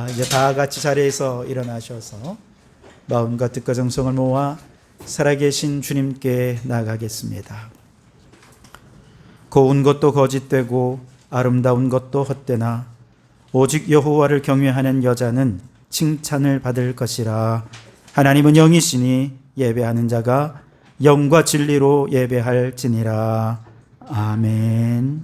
이제 다 같이 자리에서 일어나셔서 마음과 뜻과 정성을 모아 살아계신 주님께 나아가겠습니다. 고운 것도 거짓되고 아름다운 것도 헛되나 오직 여호와를 경외하는 여자는 칭찬을 받을 것이라. 하나님은 영이시니 예배하는 자가 영과 진리로 예배할지니라. 아멘.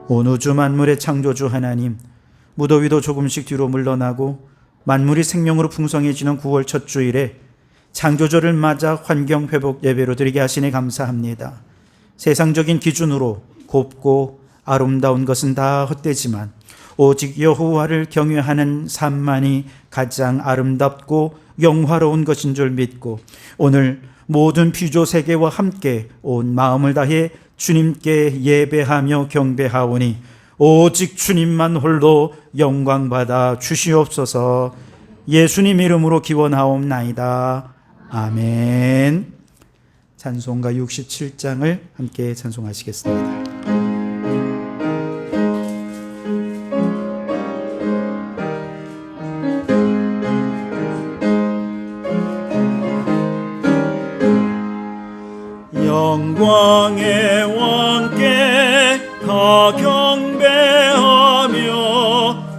온 우주 만물의 창조주 하나님, 무더위도 조금씩 뒤로 물러나고 만물이 생명으로 풍성해지는 9월 첫 주일에 창조주를 맞아 환경 회복 예배로 드리게 하시니 감사합니다. 세상적인 기준으로 곱고 아름다운 것은 다 헛되지만 오직 여호와를 경외하는 삶만이 가장 아름답고 영화로운 것인 줄 믿고 오늘 모든 피조 세계와 함께 온 마음을 다해 주님께 예배하며 경배하오니 오직 주님만 홀로 영광받아 주시옵소서. 예수님 이름으로 기원하옵나이다. 아멘. 찬송가 67장을 함께 찬송하시겠습니다. 영광의 왕께 다 경배하며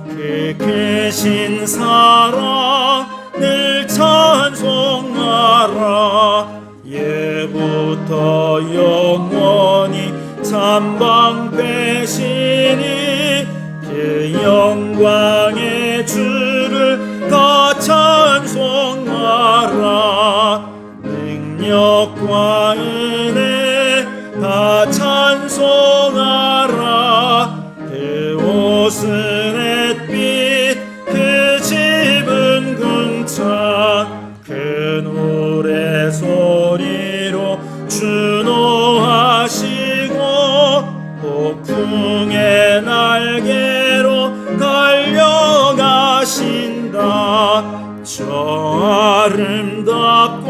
그 크신 사랑을 찬송하라. 예부터 영원히 찬방되시니 그 영광의 주를 다 찬송하라. 능력과 은혜 다 찬송하라. 그 옷은 햇빛 그 집은 궁창 그 노래 소리로 준호하시고 폭풍의 날개로 달려가신다. 저 아름답고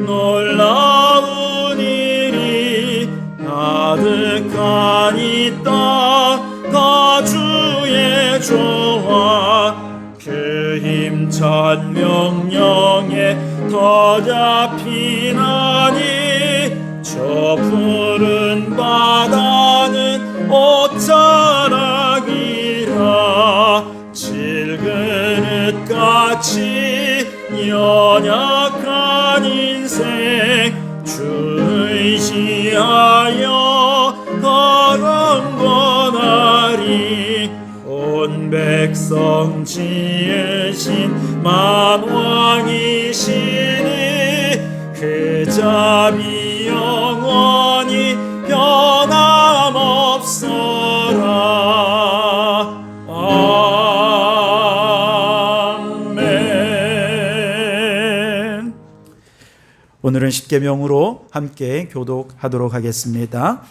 놀라운 일이 가득한 이 땅 다 주의 조화. 그 힘찬 명령에 더 잡히나니 저 푸른 바다는 옷자락이라. 질그릇같이 연약한 인생 주 의지하여 강건하리. 온 백성 지으신 만왕이시니 그 자비 영원히 변함없어라. 아멘. 오늘은 십계명으로 함께 교독하도록 하겠습니다.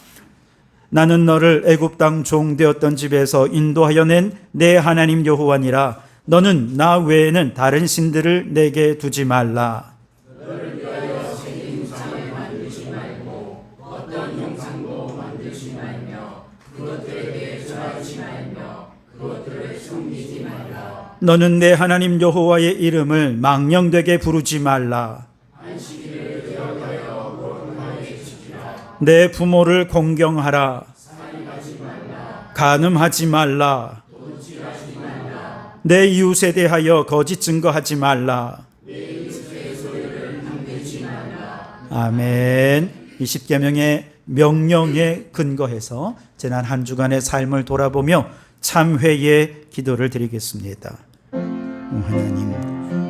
나는 너를 애굽 땅 종 되었던 집에서 인도하여 낸 내 하나님 여호와니라. 너는 나 외에는 다른 신들을 내게 두지 말라. 너를 위하여 새긴 우상을 만들지 말고 어떤 형상도 만들지 말며 그것들에 대해 절하지 말며 그것들을 섬기지 말라. 너는 내 하나님 여호와의 이름을 망령되게 부르지 말라. 안식일을 기억하여 거룩하게 지키라. 내 부모를 공경하라. 살인하지 말라. 간음하지 말라. 도둑질하지 말라. 내 이웃에 대하여 거짓 증거하지 말라. 내 이웃의 소유를 탐내지 말라. 아멘. 이 십계명의 명령에 근거해서 지난 한 주간의 삶을 돌아보며 참회의 기도를 드리겠습니다. 하나님,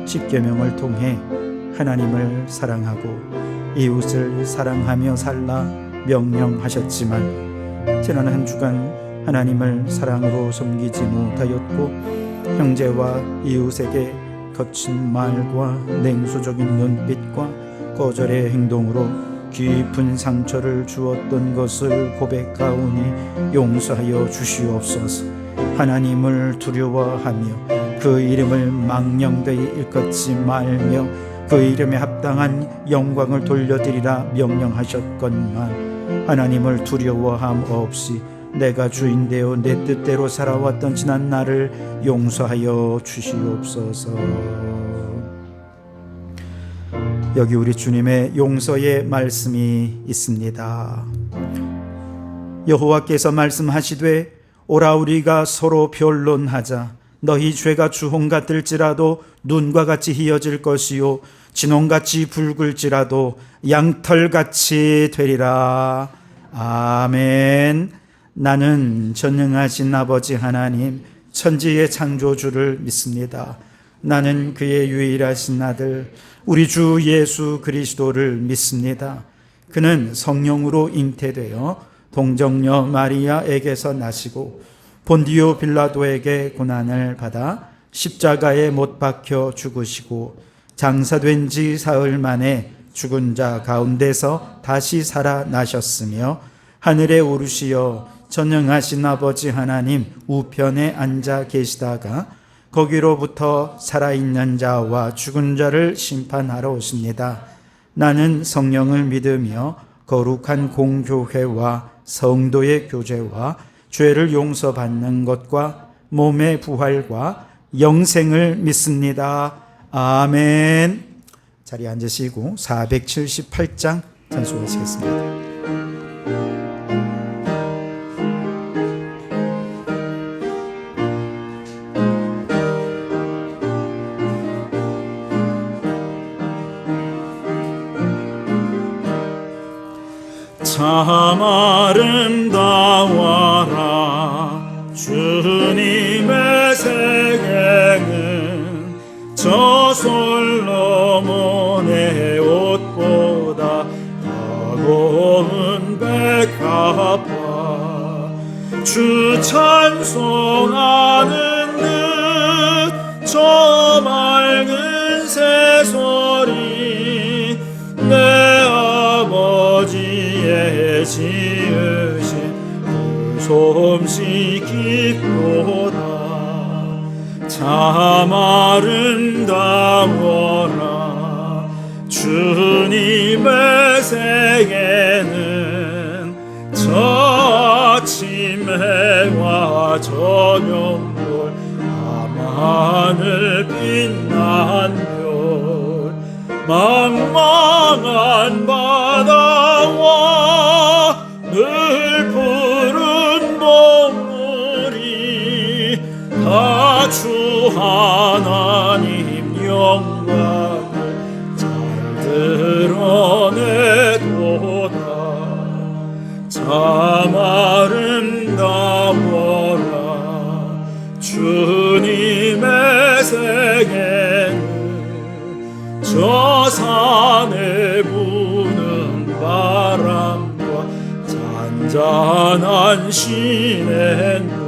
십계명을 통해 하나님을 사랑하고 이웃을 사랑하며 살라 명령하셨지만 지난 한 주간 하나님을 사랑으로 섬기지 못하였고 형제와 이웃에게 거친 말과 냉소적인 눈빛과 거절의 행동으로 깊은 상처를 주었던 것을 고백하오니 용서하여 주시옵소서. 하나님을 두려워하며 그 이름을 망령되이 일컫지 말며 그 이름에 합당한 영광을 돌려드리라 명령하셨건만 하나님을 두려워함 없이 내가 주인되어 내 뜻대로 살아왔던 지난 날을 용서하여 주시옵소서. 여기 우리 주님의 용서의 말씀이 있습니다. 여호와께서 말씀하시되 오라 우리가 서로 변론하자. 너희 죄가 주홍 같을지라도 눈과 같이 희어질 것이요 진홍같이 붉을지라도 양털같이 되리라. 아멘. 나는 전능하신 아버지 하나님 천지의 창조주를 믿습니다. 나는 그의 유일하신 아들 우리 주 예수 그리스도를 믿습니다. 그는 성령으로 잉태되어 동정녀 마리아에게서 나시고 본디오 빌라도에게 고난을 받아 십자가에 못 박혀 죽으시고 장사된 지 사흘 만에 죽은 자 가운데서 다시 살아나셨으며 하늘에 오르시어 전능하신 아버지 하나님 우편에 앉아 계시다가 거기로부터 살아있는 자와 죽은 자를 심판하러 오십니다. 나는 성령을 믿으며 거룩한 공교회와 성도의 교제와 죄를 용서받는 것과 몸의 부활과 영생을 믿습니다. 아멘. 자리에 앉으시고 478장 찬송하시겠습니다. 참 아름다워라 주님의 세계는 저 솔로몬의 옷보다 더 고운 백합화 주 찬송하는 듯저 맑은 새소리 내 아버지의 지으신 그 솜씨 깊도다 참 아름다워라 주님의 세계는 저 아침 해와 저녁별 밤하늘 빛난 별 망망한 바다와 늘 푸른 봄물이 다 주 하나님 영광을 잘 드러내도다 참 아름다워라 주님의 세계는 저 산에 부는 바람과 잔잔한 시냇물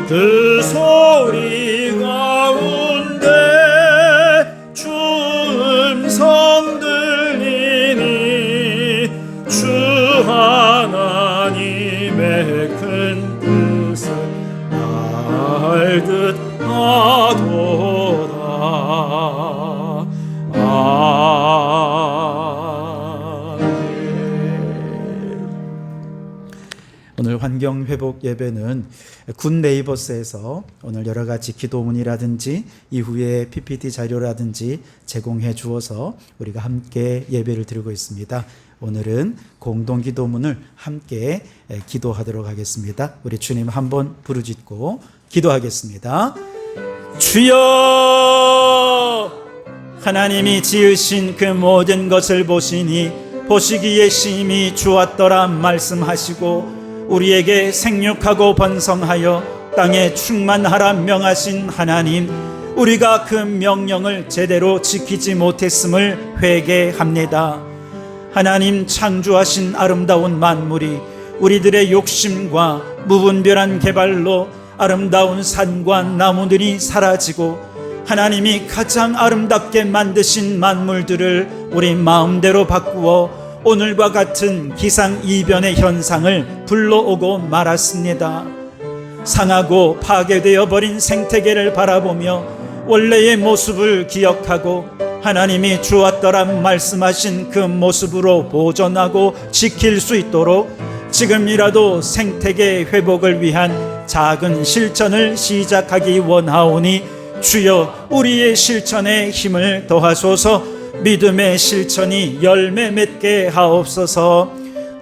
그 소리 가운데 주 음성 들리니 주 하나님의 큰 뜻을 알 듯 하도다 오늘 환경회복 예배는 군 네이버스에서 오늘 여러 가지 기도문이라든지 이후에 PPT 자료라든지 제공해 주어서 우리가 함께 예배를 드리고 있습니다. 오늘은 공동 기도문을 함께 기도하도록 하겠습니다. 우리 주님 한번 부르짖고 기도하겠습니다. 주여 하나님이 지으신 그 모든 것을 보시니 보시기에 심히 좋았더라 말씀하시고 우리에게 생육하고 번성하여 땅에 충만하라 명하신 하나님 우리가 그 명령을 제대로 지키지 못했음을 회개합니다. 하나님 창조하신 아름다운 만물이 우리들의 욕심과 무분별한 개발로 아름다운 산과 나무들이 사라지고 하나님이 가장 아름답게 만드신 만물들을 우리 마음대로 바꾸어 오늘과 같은 기상이변의 현상을 불러오고 말았습니다. 상하고 파괴되어 버린 생태계를 바라보며 원래의 모습을 기억하고 하나님이 주었더라 말씀하신 그 모습으로 보존하고 지킬 수 있도록 지금이라도 생태계 회복을 위한 작은 실천을 시작하기 원하오니 주여 우리의 실천에 힘을 더하소서. 믿음의 실천이 열매 맺게 하옵소서.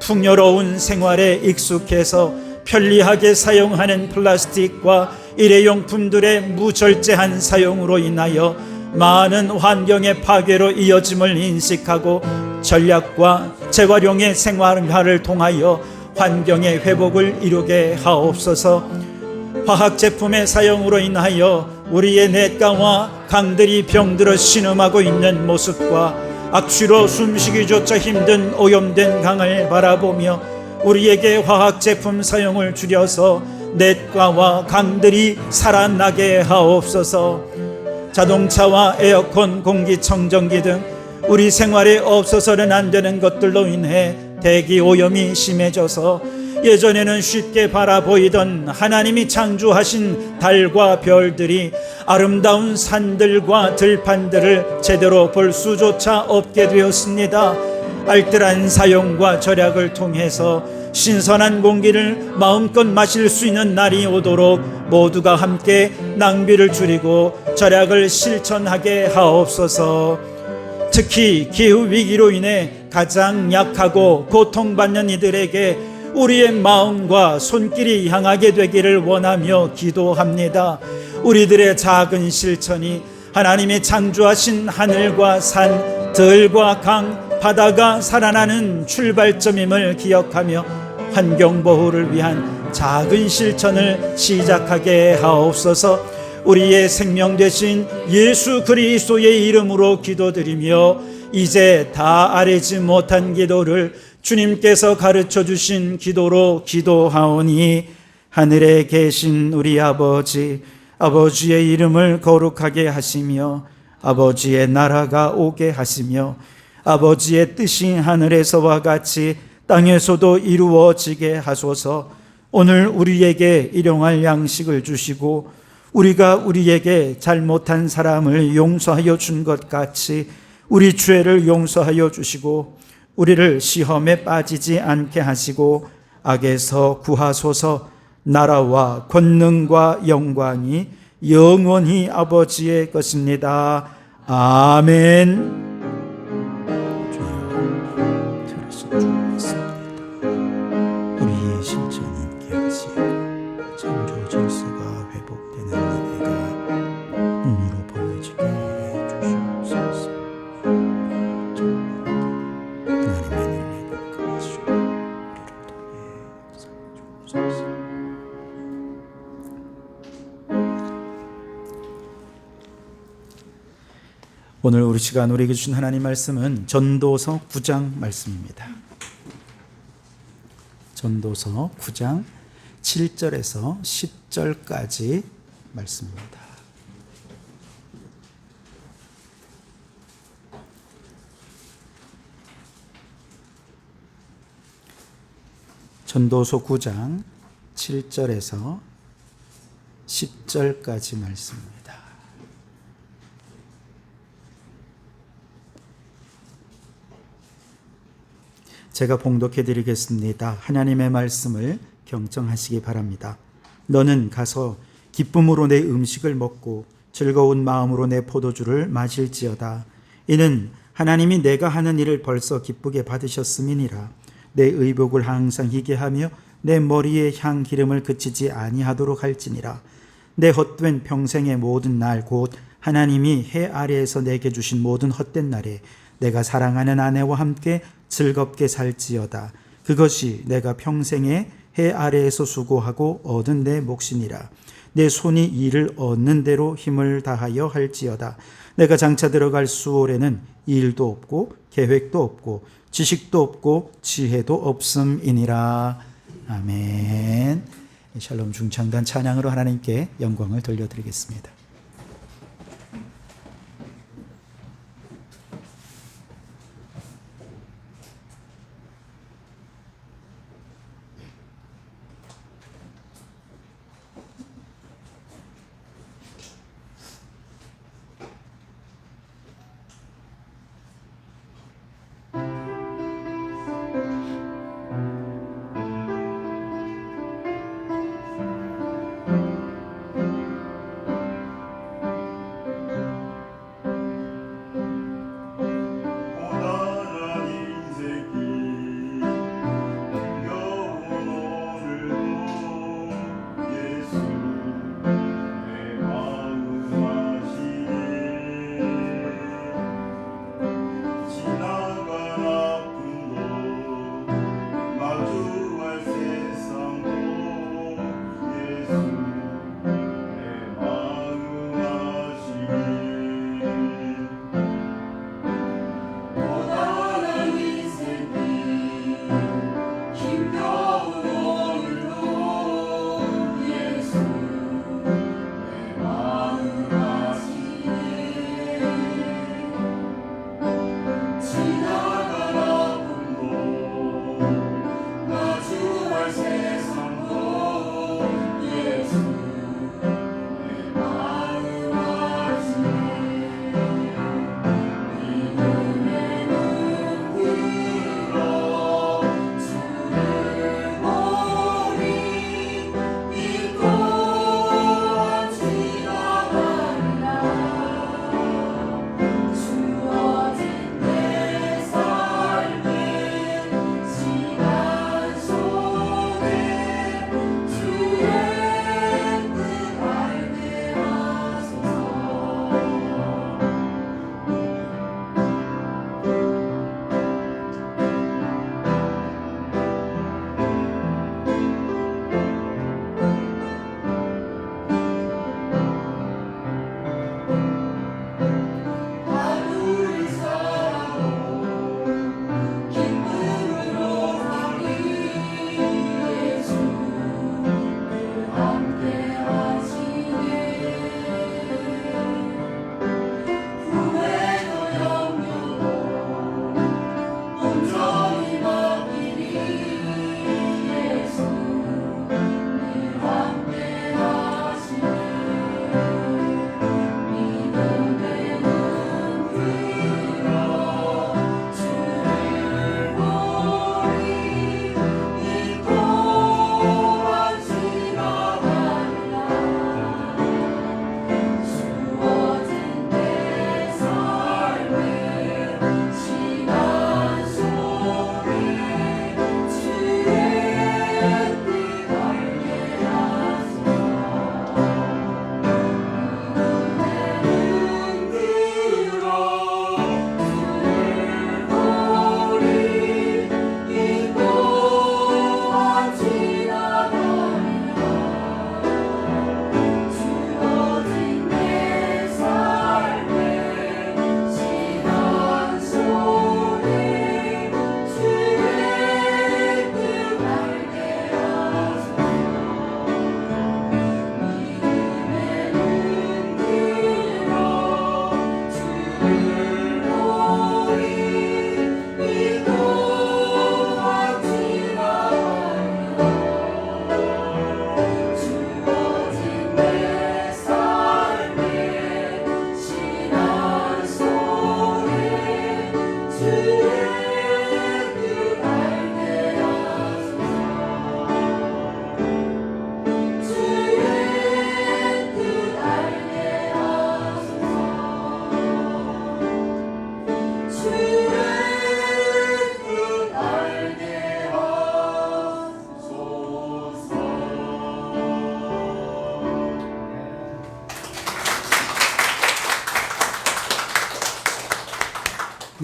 풍요로운 생활에 익숙해서 편리하게 사용하는 플라스틱과 일회용품들의 무절제한 사용으로 인하여 많은 환경의 파괴로 이어짐을 인식하고 전략과 재활용의 생활화를 통하여 환경의 회복을 이루게 하옵소서. 화학 제품의 사용으로 인하여 우리의 냇가와 강들이 병들어 신음하고 있는 모습과 악취로 숨쉬기조차 힘든 오염된 강을 바라보며 우리에게 화학 제품 사용을 줄여서 냇가와 강들이 살아나게 하옵소서. 자동차와 에어컨, 공기청정기 등 우리 생활에 없어서는 안 되는 것들로 인해 대기 오염이 심해져서 예전에는 쉽게 바라보이던 하나님이 창조하신 달과 별들이 아름다운 산들과 들판들을 제대로 볼 수조차 없게 되었습니다. 알뜰한 사용과 절약을 통해서 신선한 공기를 마음껏 마실 수 있는 날이 오도록 모두가 함께 낭비를 줄이고 절약을 실천하게 하옵소서. 특히 기후위기로 인해 가장 약하고 고통받는 이들에게 우리의 마음과 손길이 향하게 되기를 원하며 기도합니다. 우리들의 작은 실천이 하나님이 창조하신 하늘과 산, 들과 강, 바다가 살아나는 출발점임을 기억하며 환경보호를 위한 작은 실천을 시작하게 하옵소서. 우리의 생명 되신 예수 그리스도의 이름으로 기도드리며 이제 다 아뢰지 못한 기도를 주님께서 가르쳐 주신 기도로 기도하오니 하늘에 계신 우리 아버지, 아버지의 이름을 거룩하게 하시며 아버지의 나라가 오게 하시며 아버지의 뜻이 하늘에서와 같이 땅에서도 이루어지게 하소서. 오늘 우리에게 일용할 양식을 주시고 우리가 우리에게 잘못한 사람을 용서하여 준 것 같이 우리 죄를 용서하여 주시고 우리를 시험에 빠지지 않게 하시고 악에서 구하소서. 나라와 권능과 영광이 영원히 아버지의 것입니다. 아멘. 우리의 실천이 있게 하시고 창조 질서가 회복되는 은혜가 눈으로 보여지게 해주시옵소서. 하나님의 능력을 가지시고 우리를 통해 역사해 주옵소서. 오늘 우리 시간 우리에게 주신 하나님 말씀은 전도서 9장 말씀입니다. 전도서 9장 7절에서 10절까지 말씀입니다. 전도서 9장 7절에서 10절까지 말씀입니다. 제가 봉독해 드리겠습니다. 하나님의 말씀을 경청하시기 바랍니다. 너는 가서 기쁨으로 내 음식을 먹고 즐거운 마음으로 내 포도주를 마실지어다. 이는 하나님이 내가 하는 일을 벌써 기쁘게 받으셨음이니라. 내 의복을 항상 희게 하며 내 머리에 향기름을 그치지 아니하도록 할지니라. 내 헛된 평생의 모든 날 곧 하나님이 해 아래에서 내게 주신 모든 헛된 날에 내가 사랑하는 아내와 함께 즐겁게 살지어다. 그것이 내가 평생에 해 아래에서 수고하고 얻은 내 몫이니라. 내 손이 일을 얻는 대로 힘을 다하여 할지어다. 내가 장차 들어갈 수월에는 일도 없고 계획도 없고 지식도 없고 지혜도 없음이니라. 아멘. 샬롬 중창단 찬양으로 하나님께 영광을 돌려드리겠습니다.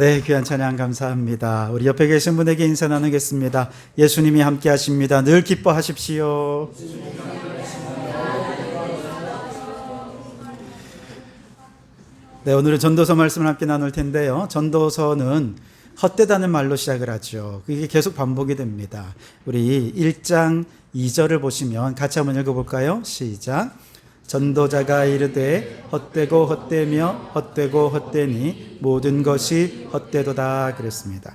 네, 귀한 찬양 감사합니다. 우리 옆에 계신 분에게 인사 나누겠습니다. 예수님이 함께 하십니다. 늘 기뻐하십시오. 네, 오늘은 전도서 말씀을 함께 나눌 텐데요. 전도서는 헛되다는 말로 시작을 하죠. 그게 계속 반복이 됩니다. 우리 1장 2절을 보시면 같이 한번 읽어볼까요? 시작. 전도자가 이르되 헛되고 헛되며 헛되고 헛되니 모든 것이 헛되도다 그랬습니다.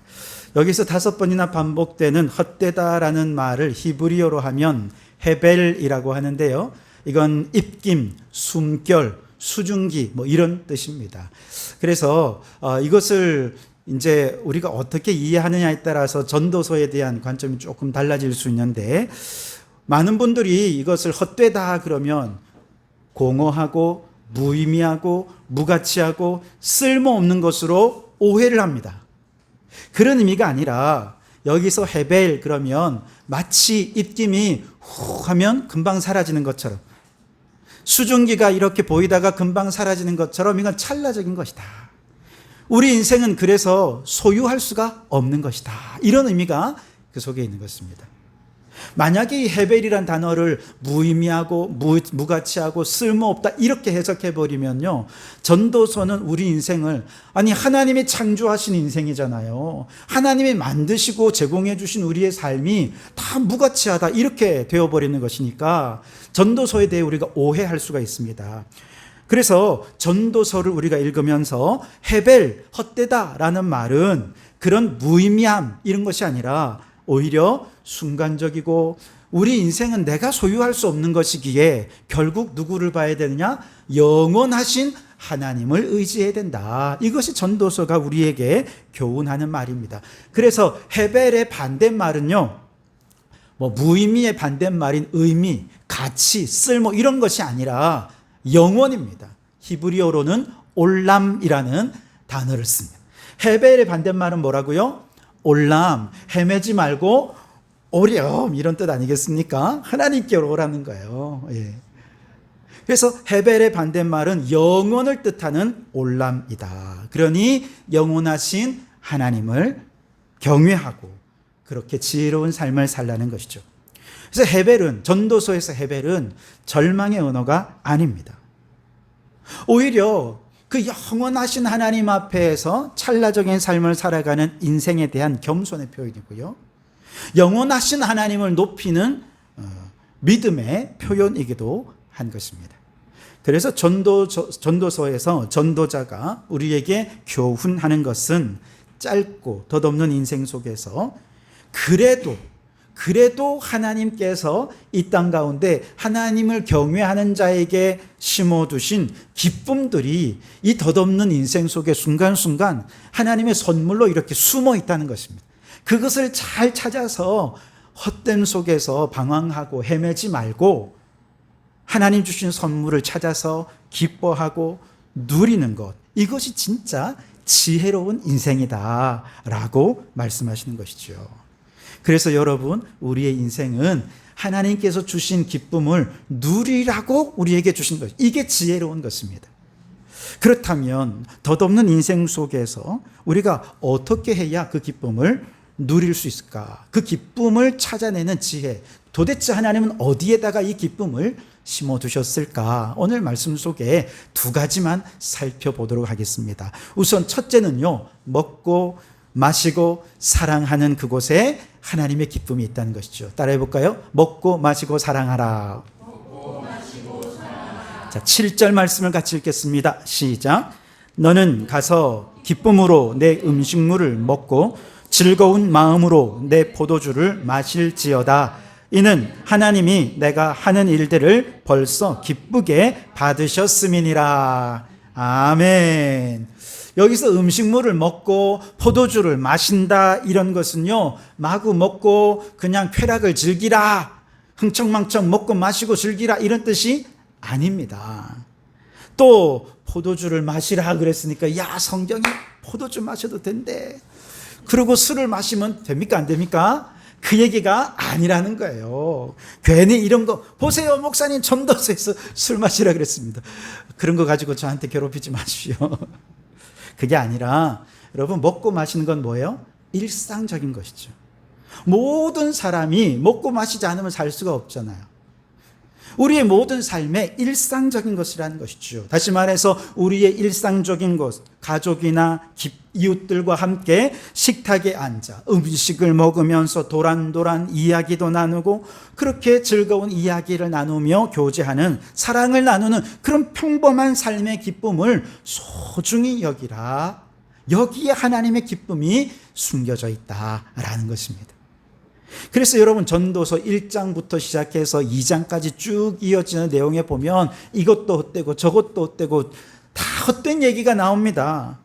여기서 5번이나 반복되는 헛되다라는 말을 히브리어로 하면 헤벨이라고 하는데요. 이건 입김, 숨결, 수증기 뭐 이런 뜻입니다. 그래서 이것을 이제 우리가 어떻게 이해하느냐에 따라서 전도서에 대한 관점이 조금 달라질 수 있는데, 많은 분들이 이것을 헛되다 그러면 공허하고 무의미하고 무가치하고 쓸모없는 것으로 오해를 합니다. 그런 의미가 아니라 여기서 헤벨 그러면 마치 입김이 후 하면 금방 사라지는 것처럼, 수증기가 이렇게 보이다가 금방 사라지는 것처럼 이건 찰나적인 것이다. 우리 인생은 그래서 소유할 수가 없는 것이다. 이런 의미가 그 속에 있는 것입니다. 만약에 이 헤벨이란 단어를 무의미하고 무가치하고 쓸모없다 이렇게 해석해버리면요, 전도서는 우리 인생을, 아니 하나님이 창조하신 인생이잖아요. 하나님이 만드시고 제공해 주신 우리의 삶이 다 무가치하다 이렇게 되어버리는 것이니까 전도서에 대해 우리가 오해할 수가 있습니다. 그래서 전도서를 우리가 읽으면서 헤벨, 헛되다라는 말은 그런 무의미함 이런 것이 아니라 오히려 순간적이고, 우리 인생은 내가 소유할 수 없는 것이기에 결국 누구를 봐야 되느냐? 영원하신 하나님을 의지해야 된다. 이것이 전도서가 우리에게 교훈하는 말입니다. 그래서 헤벨의 반대말은요, 뭐 무의미의 반대말인 의미, 가치, 쓸모 이런 것이 아니라 영원입니다. 히브리어로는 올람이라는 단어를 씁니다. 헤벨의 반대말은 뭐라고요? 올람, 헤매지 말고 오렴 이런 뜻 아니겠습니까? 하나님께로 오라는 거예요. 예. 그래서 헤벨의 반대말은 영원을 뜻하는 올람이다. 그러니 영원하신 하나님을 경외하고 그렇게 지혜로운 삶을 살라는 것이죠. 그래서 헤벨은, 전도서에서 헤벨은 절망의 언어가 아닙니다. 오히려 그 영원하신 하나님 앞에서 찰나적인 삶을 살아가는 인생에 대한 겸손의 표현이고요, 영원하신 하나님을 높이는 믿음의 표현이기도 한 것입니다. 그래서 전도서에서 전도자가 우리에게 교훈하는 것은 짧고 덧없는 인생 속에서 그래도 하나님께서 이 땅 가운데 하나님을 경외하는 자에게 심어두신 기쁨들이 이 덧없는 인생 속에 순간순간 하나님의 선물로 이렇게 숨어 있다는 것입니다. 그것을 잘 찾아서 헛됨 속에서 방황하고 헤매지 말고 하나님 주신 선물을 찾아서 기뻐하고 누리는 것, 이것이 진짜 지혜로운 인생이다 라고 말씀하시는 것이죠. 그래서 여러분, 우리의 인생은 하나님께서 주신 기쁨을 누리라고 우리에게 주신 것, 이게 지혜로운 것입니다. 그렇다면 덧없는 인생 속에서 우리가 어떻게 해야 그 기쁨을 누릴 수 있을까? 그 기쁨을 찾아내는 지혜, 도대체 하나님은 어디에다가 이 기쁨을 심어두셨을까? 오늘 말씀 속에 2가지만 살펴보도록 하겠습니다. 우선 첫째는요, 먹고 마시고 사랑하는 그곳에 하나님의 기쁨이 있다는 것이죠. 따라해 볼까요? 먹고 마시고 사랑하라. 자, 7절 말씀을 같이 읽겠습니다. 시작. 너는 가서 기쁨으로 내 음식물을 먹고 즐거운 마음으로 내 포도주를 마실지어다. 이는 하나님이 내가 하는 일들을 벌써 기쁘게 받으셨음이니라. 아멘. 여기서 음식물을 먹고 포도주를 마신다, 이런 것은요, 마구 먹고 그냥 쾌락을 즐기라, 흥청망청 먹고 마시고 즐기라, 이런 뜻이 아닙니다. 또 포도주를 마시라 그랬으니까, 야, 성경이 포도주 마셔도 된대, 그리고 술을 마시면 됩니까 안 됩니까? 그 얘기가 아니라는 거예요. 괜히 이런 거 보세요, 목사님 전도서에서 술 마시라 그랬습니다. 그런 거 가지고 저한테 괴롭히지 마십시오. 그게 아니라 여러분, 먹고 마시는 건 뭐예요? 일상적인 것이죠. 모든 사람이 먹고 마시지 않으면 살 수가 없잖아요. 우리의 모든 삶에 일상적인 것이라는 것이죠. 다시 말해서 우리의 일상적인 것, 가족이나 이웃들과 함께 식탁에 앉아 음식을 먹으면서 도란도란 이야기도 나누고 그렇게 즐거운 이야기를 나누며 교제하는, 사랑을 나누는 그런 평범한 삶의 기쁨을 소중히 여기라. 여기에 하나님의 기쁨이 숨겨져 있다라는 것입니다. 그래서 여러분, 전도서 1장부터 시작해서 2장까지 쭉 이어지는 내용에 보면 이것도 헛되고 저것도 헛되고 다 헛된 얘기가 나옵니다.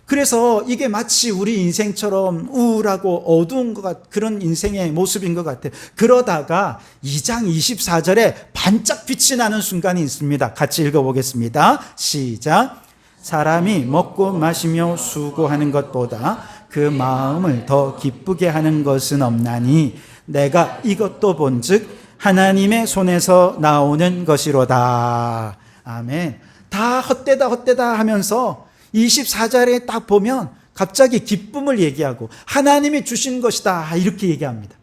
그래서 이게 마치 우리 인생처럼 우울하고 어두운 그런 인생의 모습인 것 같아요. 그러다가 2장 24절에 반짝 빛이 나는 순간이 있습니다. 같이 읽어보겠습니다. 시작. 사람이 먹고 마시며 수고하는 것보다 그 마음을 더 기쁘게 하는 것은 없나니 내가 이것도 본즉 하나님의 손에서 나오는 것이로다. 아멘. 다 헛되다 하면서 24절에 딱 보면 갑자기 기쁨을 얘기하고 하나님이 주신 것이다 이렇게 얘기합니다.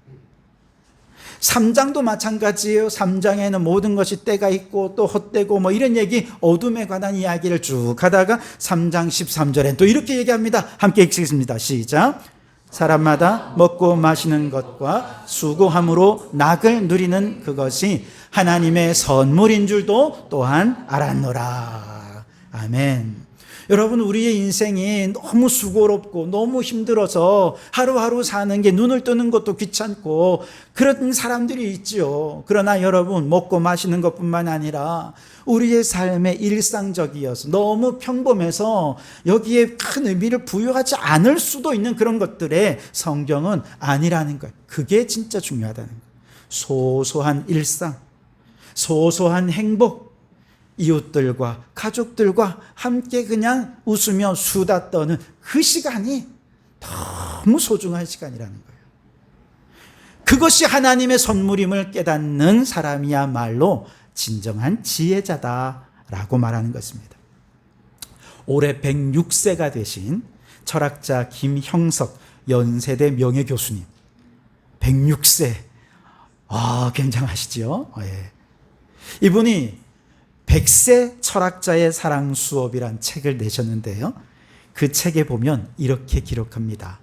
3장도 마찬가지예요. 3장에는 모든 것이 때가 있고 또 헛되고 뭐 이런 얘기, 어둠에 관한 이야기를 쭉 하다가 3장 13절에 또 이렇게 얘기합니다. 함께 읽겠습니다. 시작. 사람마다 먹고 마시는 것과 수고함으로 낙을 누리는 그것이 하나님의 선물인 줄도 또한 알았노라. 아멘. 여러분, 우리의 인생이 너무 수고롭고 너무 힘들어서 하루하루 사는 게 눈을 뜨는 것도 귀찮고 그런 사람들이 있지요. 그러나 여러분, 먹고 마시는 것뿐만 아니라 우리의 삶에 일상적이어서 너무 평범해서 여기에 큰 의미를 부여하지 않을 수도 있는 그런 것들에 성경은 아니라는 것. 그게 진짜 중요하다는 것. 소소한 일상, 소소한 행복, 이웃들과 가족들과 함께 그냥 웃으며 수다 떠는 그 시간이 너무 소중한 시간이라는 거예요. 그것이 하나님의 선물임을 깨닫는 사람이야말로 진정한 지혜자다라고 말하는 것입니다. 올해 106세가 되신 철학자 김형석 연세대 명예교수님, 106세. 굉장하시죠? 예. 이분이 100세 철학자의 사랑 수업이란 책을 내셨는데요. 그 책에 보면 이렇게 기록합니다.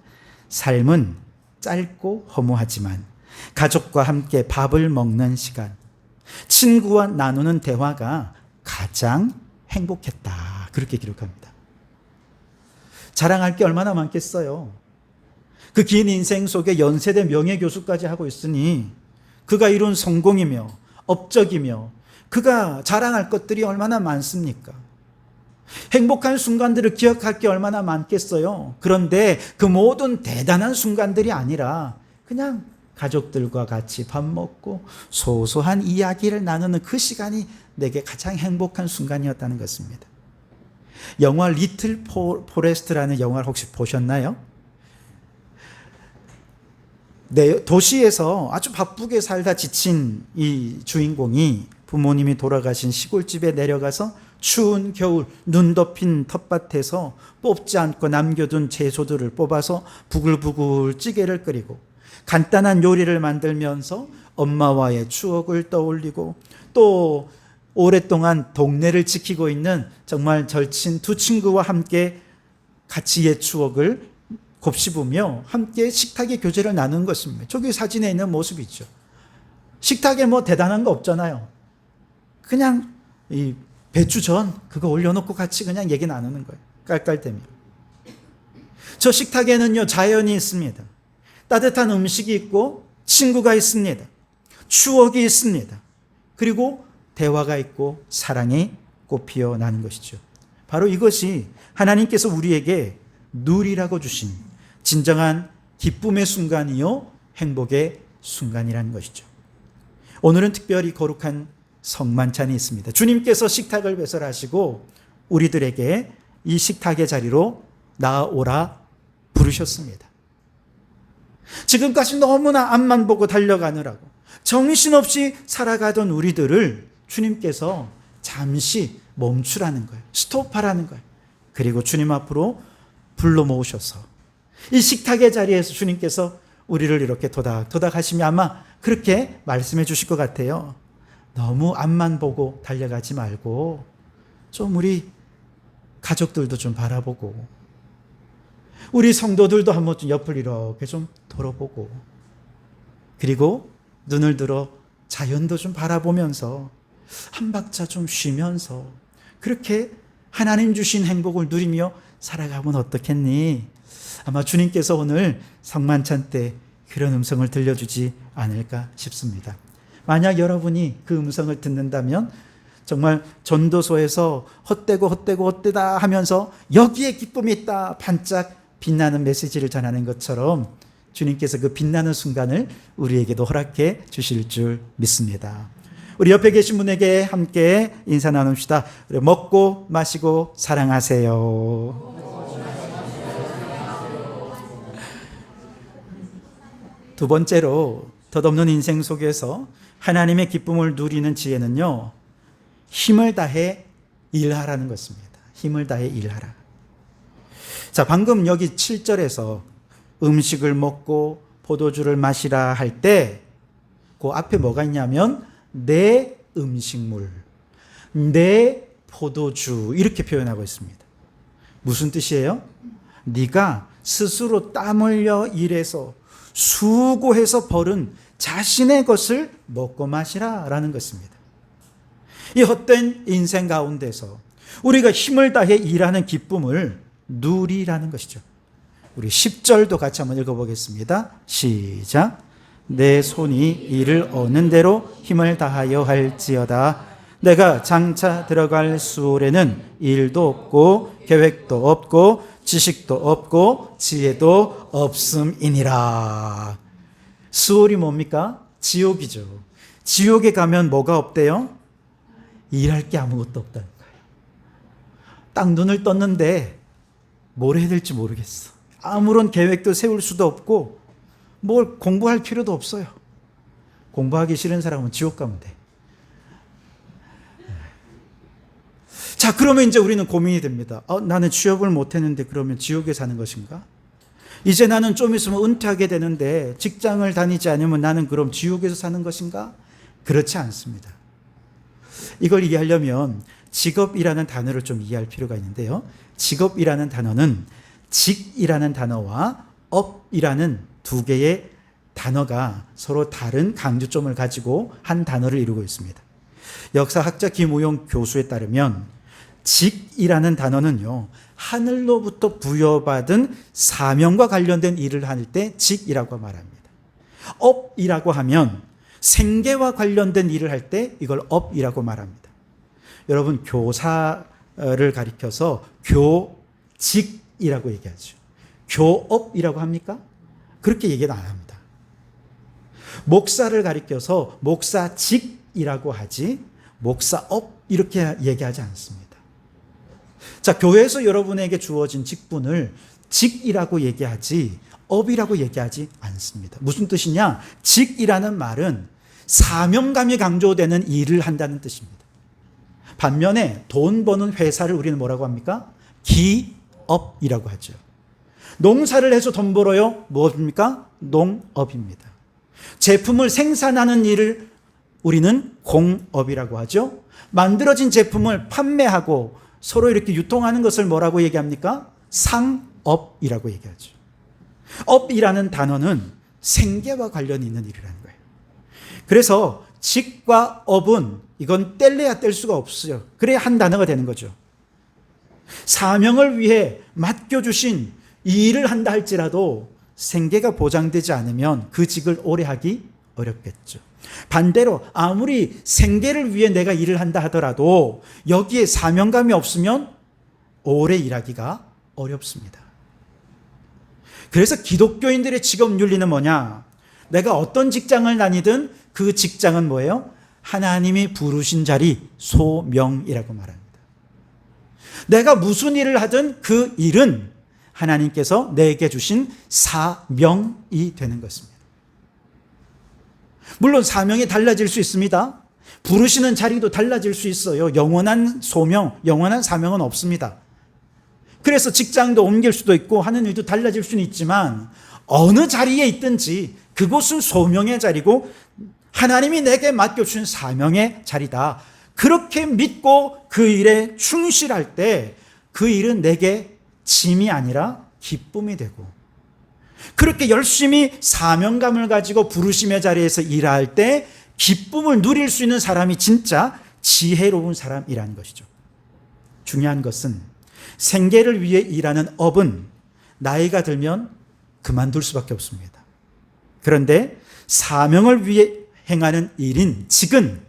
삶은 짧고 허무하지만 가족과 함께 밥을 먹는 시간, 친구와 나누는 대화가 가장 행복했다. 그렇게 기록합니다. 자랑할 게 얼마나 많겠어요. 그 긴 인생 속에 연세대 명예교수까지 하고 있으니 그가 이룬 성공이며 업적이며 그가 자랑할 것들이 얼마나 많습니까? 행복한 순간들을 기억할 게 얼마나 많겠어요. 그런데 그 모든 대단한 순간들이 아니라 그냥 가족들과 같이 밥 먹고 소소한 이야기를 나누는 그 시간이 내게 가장 행복한 순간이었다는 것입니다. 영화 리틀 포레스트라는 영화를 혹시 보셨나요? 네, 도시에서 아주 바쁘게 살다 지친 이 주인공이 부모님이 돌아가신 시골집에 내려가서 추운 겨울 눈 덮인 텃밭에서 뽑지 않고 남겨둔 채소들을 뽑아서 부글부글 찌개를 끓이고 간단한 요리를 만들면서 엄마와의 추억을 떠올리고 또 오랫동안 동네를 지키고 있는 정말 절친 두 친구와 함께 같이 옛 추억을 곱씹으며 함께 식탁의 교제를 나누는 것입니다. 저기 사진에 있는 모습이죠. 식탁에 뭐 대단한 거 없잖아요. 그냥 이 배추전 그거 올려놓고 같이 그냥 얘기 나누는 거예요. 깔깔대며. 저 식탁에는요, 자연이 있습니다. 따뜻한 음식이 있고 친구가 있습니다. 추억이 있습니다. 그리고 대화가 있고 사랑이 꽃피어 나는 것이죠. 바로 이것이 하나님께서 우리에게 누리라고 주신 진정한 기쁨의 순간이요 행복의 순간이라는 것이죠. 오늘은 특별히 거룩한 성만찬이 있습니다. 주님께서 식탁을 배설하시고 우리들에게 이 식탁의 자리로 나아오라 부르셨습니다. 지금까지 너무나 앞만 보고 달려가느라고 정신없이 살아가던 우리들을 주님께서 잠시 멈추라는 거예요. 스톱하라는 거예요. 그리고 주님 앞으로 불러 모으셔서 이 식탁의 자리에서 주님께서 우리를 이렇게 도닥도닥 하시며 아마 그렇게 말씀해 주실 것 같아요. 너무 앞만 보고 달려가지 말고 좀 우리 가족들도 좀 바라보고 우리 성도들도 한번 좀 옆을 이렇게 좀 돌아보고 그리고 눈을 들어 자연도 좀 바라보면서 한 박자 좀 쉬면서 그렇게 하나님 주신 행복을 누리며 살아가면 어떻겠니? 아마 주님께서 오늘 성만찬 때 그런 음성을 들려주지 않을까 싶습니다. 만약 여러분이 그 음성을 듣는다면 정말 전도소에서 헛되다 하면서 여기에 기쁨이 있다 반짝 빛나는 메시지를 전하는 것처럼 주님께서 그 빛나는 순간을 우리에게도 허락해 주실 줄 믿습니다. 우리 옆에 계신 분에게 함께 인사 나눕시다. 우리 먹고 마시고 사랑하세요. 두 번째로 덧없는 인생 속에서 하나님의 기쁨을 누리는 지혜는요, 힘을 다해 일하라는 것입니다. 힘을 다해 일하라. 자, 방금 여기 7절에서 음식을 먹고 포도주를 마시라 할 때 그 앞에 뭐가 있냐면 내 음식물, 내 포도주 이렇게 표현하고 있습니다. 무슨 뜻이에요? 네가 스스로 땀 흘려 일해서 수고해서 벌은 자신의 것을 먹고 마시라 라는 것입니다. 이 헛된 인생 가운데서 우리가 힘을 다해 일하는 기쁨을 누리라는 것이죠. 우리 10절도 같이 한번 읽어보겠습니다. 시작. 내 손이 이를 얻는 대로 힘을 다하여 할지어다. 내가 장차 들어갈 수월에는 일도 없고 계획도 없고 지식도 없고 지혜도 없음이니라. 수월이 뭡니까? 지옥이죠. 지옥에 가면 뭐가 없대요? 일할 게 아무것도 없다는 거예요. 딱 눈을 떴는데 뭘 해야 될지 모르겠어. 아무런 계획도 세울 수도 없고 뭘 공부할 필요도 없어요. 공부하기 싫은 사람은 지옥 가면 돼. 자, 그러면 이제 우리는 고민이 됩니다. 나는 취업을 못했는데 그러면 지옥에 사는 것인가? 이제 나는 좀 있으면 은퇴하게 되는데 직장을 다니지 않으면 나는 그럼 지옥에서 사는 것인가? 그렇지 않습니다. 이걸 이해하려면 직업이라는 단어를 좀 이해할 필요가 있는데요. 직업이라는 단어는 직이라는 단어와 업이라는 두 개의 단어가 서로 다른 강조점을 가지고 한 단어를 이루고 있습니다. 역사학자 김우용 교수에 따르면 직이라는 단어는요, 하늘로부터 부여받은 사명과 관련된 일을 할 때 직이라고 말합니다. 업이라고 하면 생계와 관련된 일을 할 때 이걸 업이라고 말합니다. 여러분, 교사를 가리켜서 교직이라고 얘기하죠. 교업이라고 합니까? 그렇게 얘기는 안 합니다. 목사를 가리켜서 목사직이라고 하지 목사업 이렇게 얘기하지 않습니다. 자, 교회에서 여러분에게 주어진 직분을 직이라고 얘기하지 업이라고 얘기하지 않습니다. 무슨 뜻이냐? 직이라는 말은 사명감이 강조되는 일을 한다는 뜻입니다. 반면에 돈 버는 회사를 우리는 뭐라고 합니까? 기업이라고 하죠. 농사를 해서 돈 벌어요. 무엇입니까? 농업입니다. 제품을 생산하는 일을 우리는 공업이라고 하죠. 만들어진 제품을 판매하고 서로 이렇게 유통하는 것을 뭐라고 얘기합니까? 상업이라고 얘기하죠. 업이라는 단어는 생계와 관련이 있는 일이라는 거예요. 그래서 직과 업은 이건 뗄래야 뗄 수가 없어요. 그래야 한 단어가 되는 거죠. 사명을 위해 맡겨주신 이 일을 한다 할지라도 생계가 보장되지 않으면 그 직을 오래 하기 어렵겠죠. 반대로 아무리 생계를 위해 내가 일을 한다 하더라도 여기에 사명감이 없으면 오래 일하기가 어렵습니다. 그래서 기독교인들의 직업 윤리는 뭐냐? 내가 어떤 직장을 다니든 그 직장은 뭐예요? 하나님이 부르신 자리, 소명이라고 말합니다. 내가 무슨 일을 하든 그 일은 하나님께서 내게 주신 사명이 되는 것입니다. 물론 사명이 달라질 수 있습니다. 부르시는 자리도 달라질 수 있어요. 영원한 소명, 영원한 사명은 없습니다. 그래서 직장도 옮길 수도 있고 하는 일도 달라질 수는 있지만 어느 자리에 있든지 그곳은 소명의 자리고 하나님이 내게 맡겨주신 사명의 자리다. 그렇게 믿고 그 일에 충실할 때 그 일은 내게 짐이 아니라 기쁨이 되고, 그렇게 열심히 사명감을 가지고 부르심의 자리에서 일할 때 기쁨을 누릴 수 있는 사람이 진짜 지혜로운 사람이라는 것이죠. 중요한 것은 생계를 위해 일하는 업은 나이가 들면 그만둘 수밖에 없습니다. 그런데 사명을 위해 행하는 일인 직은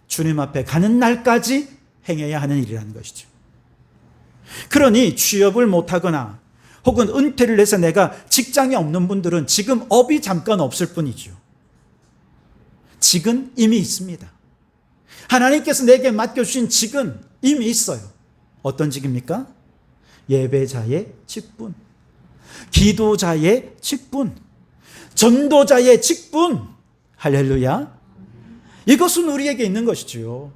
주님 앞에 가는 날까지 행해야 하는 일이라는 것이죠. 그러니 취업을 못하거나 혹은 은퇴를 해서 내가 직장이 없는 분들은 지금 업이 잠깐 없을 뿐이죠. 직은 이미 있습니다. 하나님께서 내게 맡겨주신 직은 이미 있어요. 어떤 직입니까? 예배자의 직분, 기도자의 직분, 전도자의 직분. 할렐루야. 이것은 우리에게 있는 것이지요.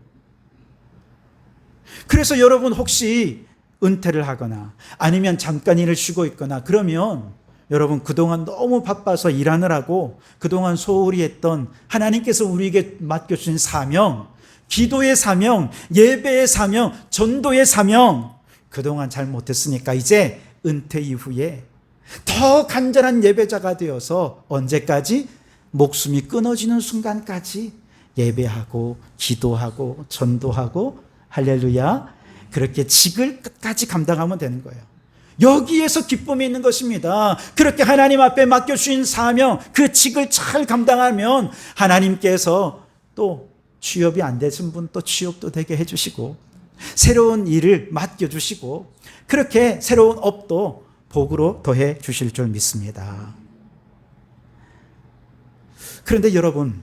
그래서 여러분 혹시 은퇴를 하거나 아니면 잠깐 일을 쉬고 있거나 그러면 여러분 그동안 너무 바빠서 일하느라고 그동안 소홀히 했던 하나님께서 우리에게 맡겨주신 사명, 기도의 사명, 예배의 사명, 전도의 사명, 그동안 잘 못했으니까 이제 은퇴 이후에 더 간절한 예배자가 되어서 언제까지? 목숨이 끊어지는 순간까지 예배하고 기도하고 전도하고, 할렐루야, 그렇게 직을 끝까지 감당하면 되는 거예요. 여기에서 기쁨이 있는 것입니다. 그렇게 하나님 앞에 맡겨주신 사명, 그 직을 잘 감당하면 하나님께서 또 취업이 안 되신 분 또 취업도 되게 해주시고, 새로운 일을 맡겨주시고, 그렇게 새로운 업도 복으로 더해 주실 줄 믿습니다. 그런데 여러분,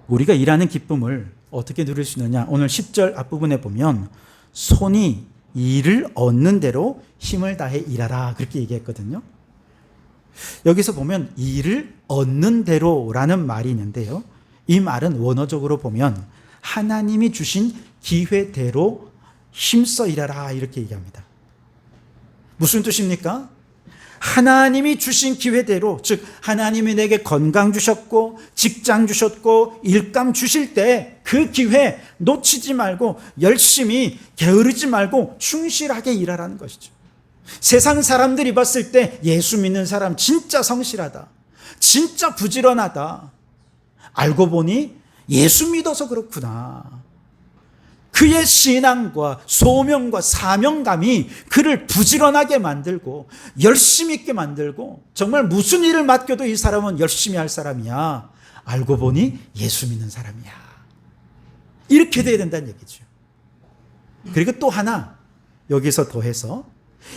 우리가 일하는 기쁨을 어떻게 누릴 수 있느냐? 오늘 10절 앞부분에 보면 손이 일을 얻는 대로 힘을 다해 일하라, 그렇게 얘기했거든요. 여기서 보면 일을 얻는 대로라는 말이 있는데요, 이 말은 원어적으로 보면 하나님이 주신 기회대로 힘써 일하라, 이렇게 얘기합니다. 무슨 뜻입니까? 하나님이 주신 기회대로, 즉 하나님이 내게 건강 주셨고 직장 주셨고 일감 주실 때 그 기회 놓치지 말고 열심히 게으르지 말고 충실하게 일하라는 것이죠. 세상 사람들이 봤을 때 예수 믿는 사람 진짜 성실하다, 진짜 부지런하다, 알고 보니 예수 믿어서 그렇구나. 그의 신앙과 소명과 사명감이 그를 부지런하게 만들고 열심히 있게 만들고, 정말 무슨 일을 맡겨도 이 사람은 열심히 할 사람이야. 알고 보니 예수 믿는 사람이야. 이렇게 돼야 된다는 얘기죠. 그리고 또 하나 여기서 더해서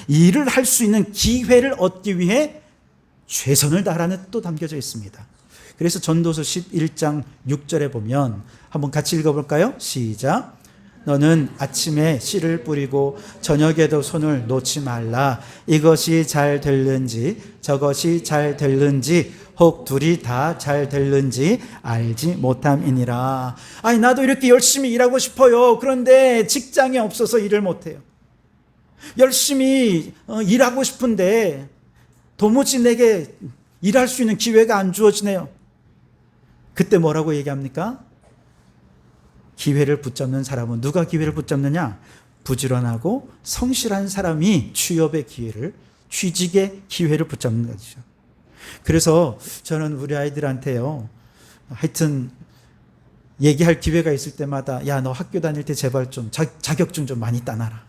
일을 할 수 있는 기회를 얻기 위해 최선을 다하라는 또 담겨져 있습니다. 그래서 전도서 11장 6절에 보면 한번 같이 읽어볼까요? 시작. 너는 아침에 씨를 뿌리고 저녁에도 손을 놓지 말라. 이것이 잘 될는지 저것이 잘 될는지 혹 둘이 다 잘 될는지 알지 못함이니라. 아니, 나도 이렇게 열심히 일하고 싶어요. 그런데 직장이 없어서 일을 못해요. 열심히 일하고 싶은데 도무지 내게 일할 수 있는 기회가 안 주어지네요. 그때 뭐라고 얘기합니까? 기회를 붙잡는 사람은, 누가 기회를 붙잡느냐? 부지런하고 성실한 사람이 취업의 기회를, 취직의 기회를 붙잡는 것이죠. 그래서 저는 우리 아이들한테요, 하여튼 얘기할 기회가 있을 때마다 야, 너 학교 다닐 때 제발 좀 자격증 좀 많이 따놔라.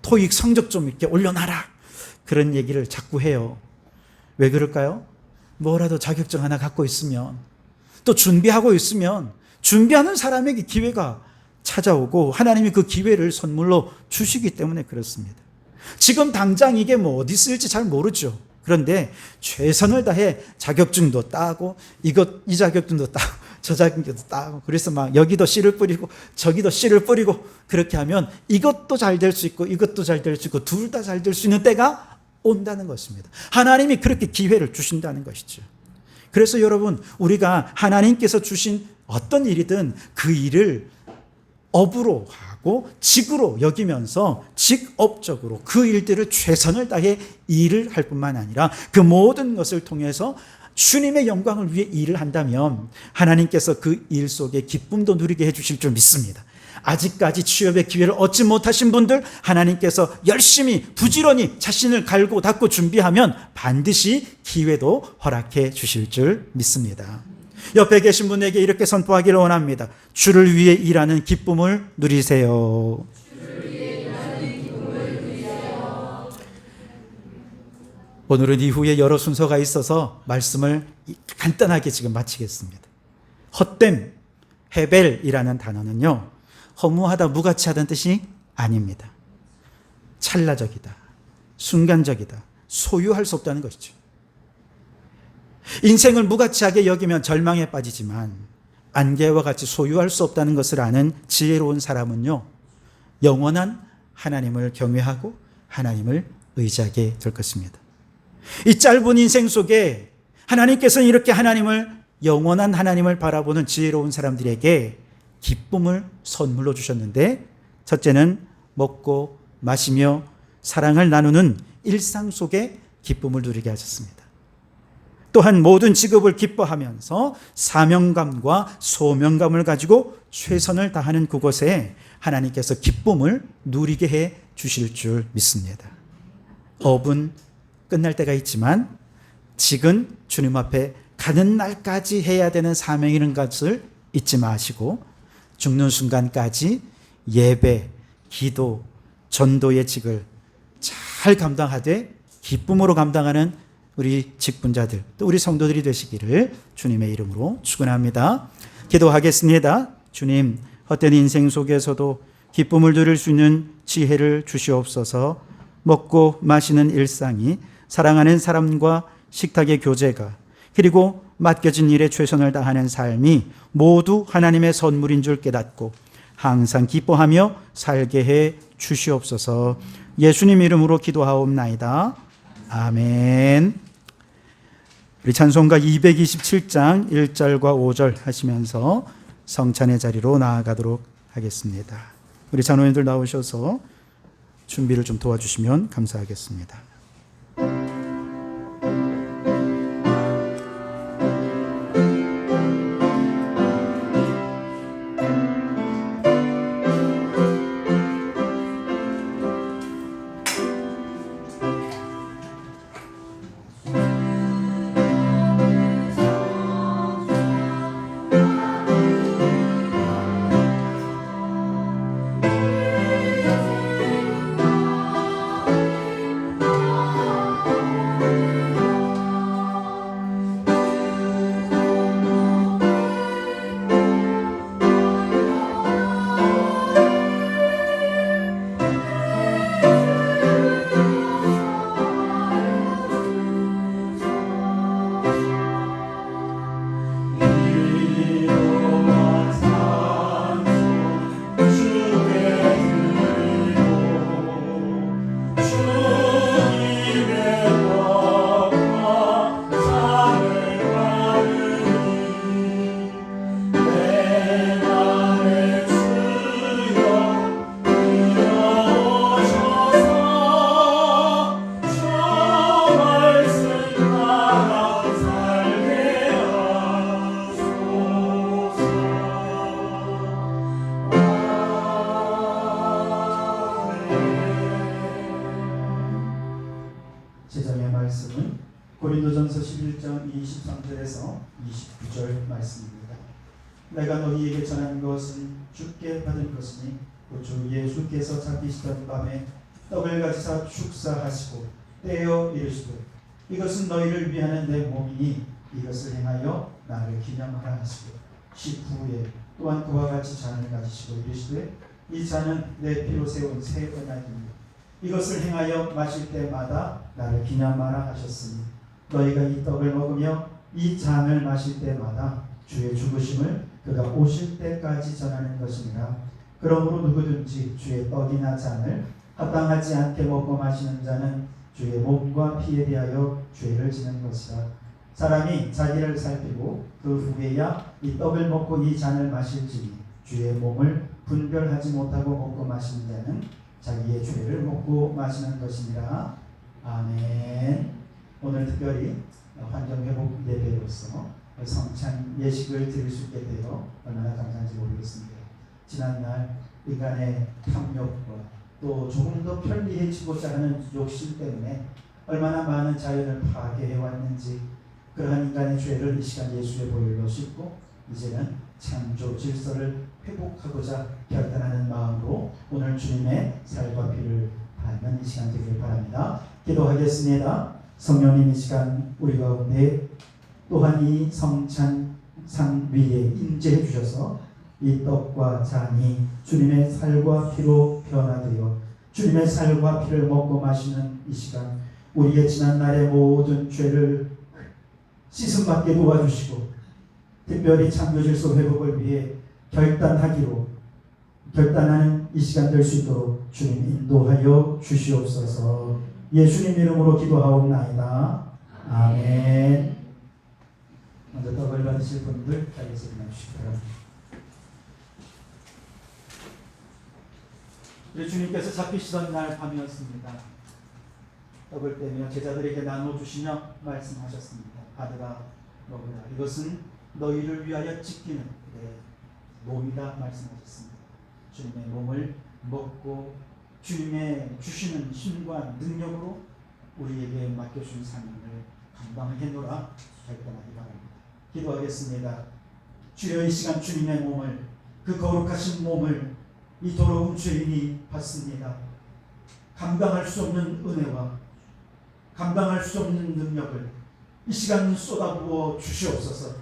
토익 성적 좀 이렇게 올려놔라. 그런 얘기를 자꾸 해요. 왜 그럴까요? 뭐라도 자격증 하나 갖고 있으면, 또 준비하고 있으면 준비하는 사람에게 기회가 찾아오고 하나님이 그 기회를 선물로 주시기 때문에 그렇습니다. 지금 당장 이게 뭐 어디 쓸지 잘 모르죠. 그런데 최선을 다해 자격증도 따고 이 자격증도 따고 저 자격증도 따고, 그래서 막 여기도 씨를 뿌리고 저기도 씨를 뿌리고, 그렇게 하면 이것도 잘 될 수 있고 이것도 잘 될 수 있고 둘 다 잘 될 수 있는 때가 온다는 것입니다. 하나님이 그렇게 기회를 주신다는 것이죠. 그래서 여러분, 우리가 하나님께서 주신 어떤 일이든 그 일을 업으로 하고 직으로 여기면서 직업적으로 그 일들을 최선을 다해 일을 할 뿐만 아니라 그 모든 것을 통해서 주님의 영광을 위해 일을 한다면 하나님께서 그 일 속에 기쁨도 누리게 해주실 줄 믿습니다. 아직까지 취업의 기회를 얻지 못하신 분들, 하나님께서 열심히 부지런히 자신을 갈고 닦고 준비하면 반드시 기회도 허락해 주실 줄 믿습니다. 옆에 계신 분에게 이렇게 선포하기를 원합니다. 주를 위해 일하는 기쁨을 누리세요. 오늘은 이후에 여러 순서가 있어서 말씀을 간단하게 지금 마치겠습니다. 헛됨, 헤벨이라는 단어는요, 허무하다, 무가치하다는 뜻이 아닙니다. 찰나적이다, 순간적이다, 소유할 수 없다는 것이죠. 인생을 무가치하게 여기면 절망에 빠지지만 안개와 같이 소유할 수 없다는 것을 아는 지혜로운 사람은요, 영원한 하나님을 경외하고 하나님을 의지하게 될 것입니다. 이 짧은 인생 속에 하나님께서는 이렇게 영원한 하나님을 바라보는 지혜로운 사람들에게 기쁨을 선물로 주셨는데, 첫째는 먹고 마시며 사랑을 나누는 일상 속에 기쁨을 누리게 하셨습니다. 또한 모든 직업을 기뻐하면서 사명감과 소명감을 가지고 최선을 다하는 그곳에 하나님께서 기쁨을 누리게 해 주실 줄 믿습니다. 업은 끝날 때가 있지만 직은 주님 앞에 가는 날까지 해야 되는 사명이라는 것을 잊지 마시고 죽는 순간까지 예배, 기도, 전도의 직을 잘 감당하되 기쁨으로 감당하는 우리 직분자들, 또 우리 성도들이 되시기를 주님의 이름으로 축원합니다. 기도하겠습니다. 주님, 헛된 인생 속에서도 기쁨을 누릴 수 있는 지혜를 주시옵소서. 먹고 마시는 일상이, 사랑하는 사람과 식탁의 교제가, 그리고 맡겨진 일에 최선을 다하는 삶이 모두 하나님의 선물인 줄 깨닫고 항상 기뻐하며 살게 해 주시옵소서. 예수님 이름으로 기도하옵나이다. 아멘. 우리 찬송가 227장 1절과 5절 하시면서 성찬의 자리로 나아가도록 하겠습니다. 우리 찬원님들 나오셔서 준비를 좀 도와주시면 감사하겠습니다. 제장의 말씀은 고린도전서 11장 23절에서 29절 말씀입니다. 내가 너희에게 전한 것은 주께 받은 것이니 주 예수께서 잡히시던 밤에 떡을 가지사 축사하시고 떼어 이르시되 이것은 너희를 위하는 내 몸이니 이것을 행하여 나를 기념하라 하시고 식후에 또한 그와 같이 잔을 가지시고 이르시되 이 잔은 내 피로 세운 새 언약이니 이것을 행하여 마실 때마다 나를 기념하라 하셨으니 너희가 이 떡을 먹으며 이 잔을 마실 때마다 주의 죽으심을 그가 오실 때까지 전하는 것이니라. 그러므로 누구든지 주의 떡이나 잔을 합당하지 않게 먹고 마시는 자는 주의 몸과 피에 대하여 죄를 지는 것이라. 사람이 자기를 살피고 그 후에야 이 떡을 먹고 이 잔을 마실지니 주의 몸을 분별하지 못하고 먹고 마시는 자는 자기의 죄를 먹고 마시는 것이니라. 아멘. 오늘 특별히 환경회복 예배로서 성찬 예식을 드릴 수 있게 되어 얼마나 감사한지 모르겠습니다. 지난날 인간의 탐욕과 또 조금 더 편리해지고자 하는 욕심 때문에 얼마나 많은 자연을 파괴해 왔는지, 그러한 인간의 죄를 이 시간 예수의 보혈로 씻고 이제는 창조 질서를 회복하고자 결단하는 마음으로 오늘 주님의 살과 피를 받는 이 시간 되기를 바랍니다. 기도하겠습니다. 성령님, 이 시간 우리 가운데 또한 이 성찬상 위에 임재해 주셔서 이 떡과 잔이 주님의 살과 피로 변화되어 주님의 살과 피를 먹고 마시는 이 시간, 우리의 지난날의 모든 죄를 씻음받게 도와주시고 특별히 창조질서 회복을 위해 결단하는 이 시간 될 수 있도록 주님 인도하여 주시옵소서. 예수님 이름으로 기도하옵나이다. 아멘. 먼저 떡을 받으실 분들 자리에서 일어나주시기 바랍니다. 우리 주님께서 잡히시던 날 밤이었습니다. 떡을 떼며 제자들에게 나눠주시며 말씀하셨습니다. 받으라 먹으라, 이것은 너희를 위하여 찢기는 내 몸이다 말씀하셨습니다. 주님의 몸을 먹고 주님의 주시는 힘과 능력으로 우리에게 맡겨준 사명을 감당하겠노라 결단하기 바랍니다. 기도하겠습니다. 주여, 이 시간 주님의 몸을, 그 거룩하신 몸을 이 더러운 죄인이 받습니다. 감당할 수 없는 은혜와 감당할 수 없는 능력을 이 시간 쏟아부어 주시옵소서.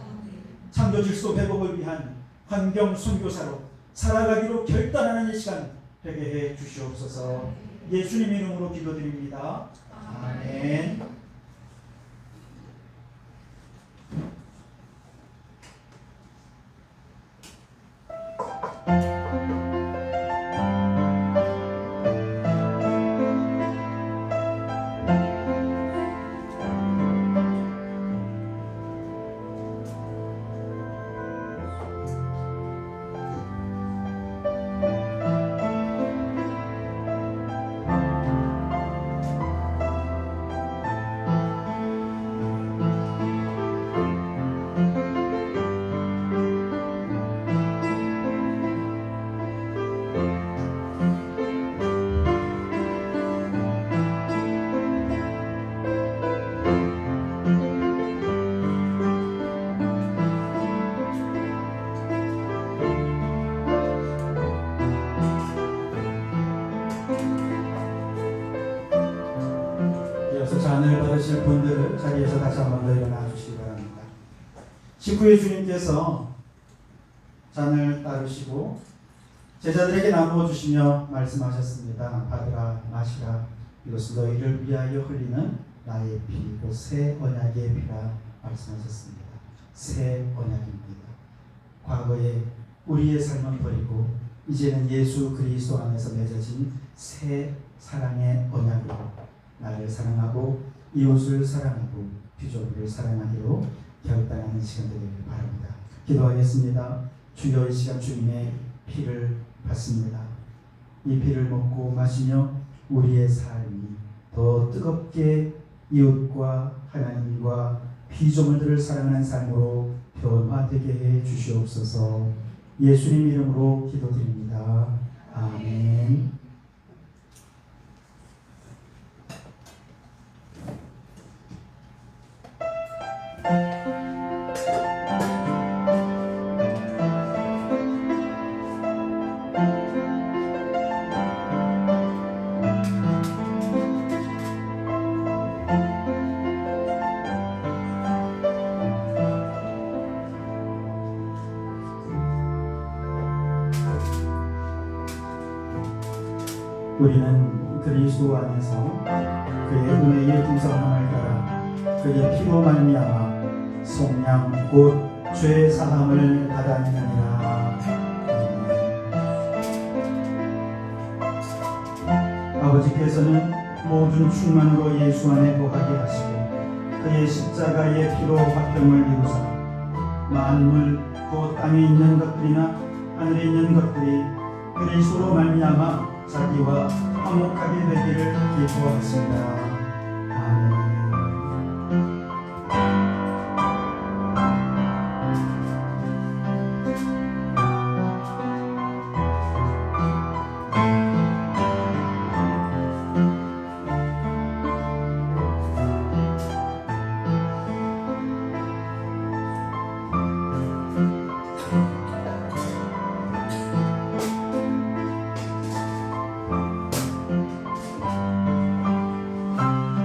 창조질서 회복을 위한 환경 선교사로 살아가기로 결단하는 이 시간 되게 해 주시옵소서. 예수님 이름으로 기도드립니다. 아멘. 잔을 받으실 분들은 자리에서 다시 한번 더 일어나 주시기 바랍니다. 식후에 주님께서 잔을 따르시고 제자들에게 나누어 주시며 말씀하셨습니다. 받으라 마시라, 이것은 너희를 위하여 흘리는 나의 피, 곧 새 언약의 피라 말씀하셨습니다. 새 언약입니다. 과거에 우리의 삶은 버리고 이제는 예수 그리스도 안에서 맺어진 새 사랑의 언약으로 나를 사랑하고 이웃을 사랑하고 귀족을 사랑하기로 결단하는 시간 되기를 바랍니다. 기도하겠습니다. 주여, 이 시간 주님의 피를 받습니다. 이 피를 먹고 마시며 우리의 삶이 더 뜨겁게 이웃과 하나님과 피조물들을 사랑하는 삶으로 변화되게 해 주시옵소서. 예수님 이름으로 기도드립니다. 아멘. 우리는 그리스도 안에서 그의 은혜의 풍성함을 따라 그의 피로 말미암아 속량 곧 죄 사함을 받았느니라. 아버지께서는 모든 충만으로 예수 안에 거하게 하시고 그의 십자가의 피로 화평을 이루사 만물 곧 땅에 있는 것들이나 하늘에 있는 것들이 그리스도로 말미암아 자기와 화목하게 되기를 기뻐하신다. 아멘.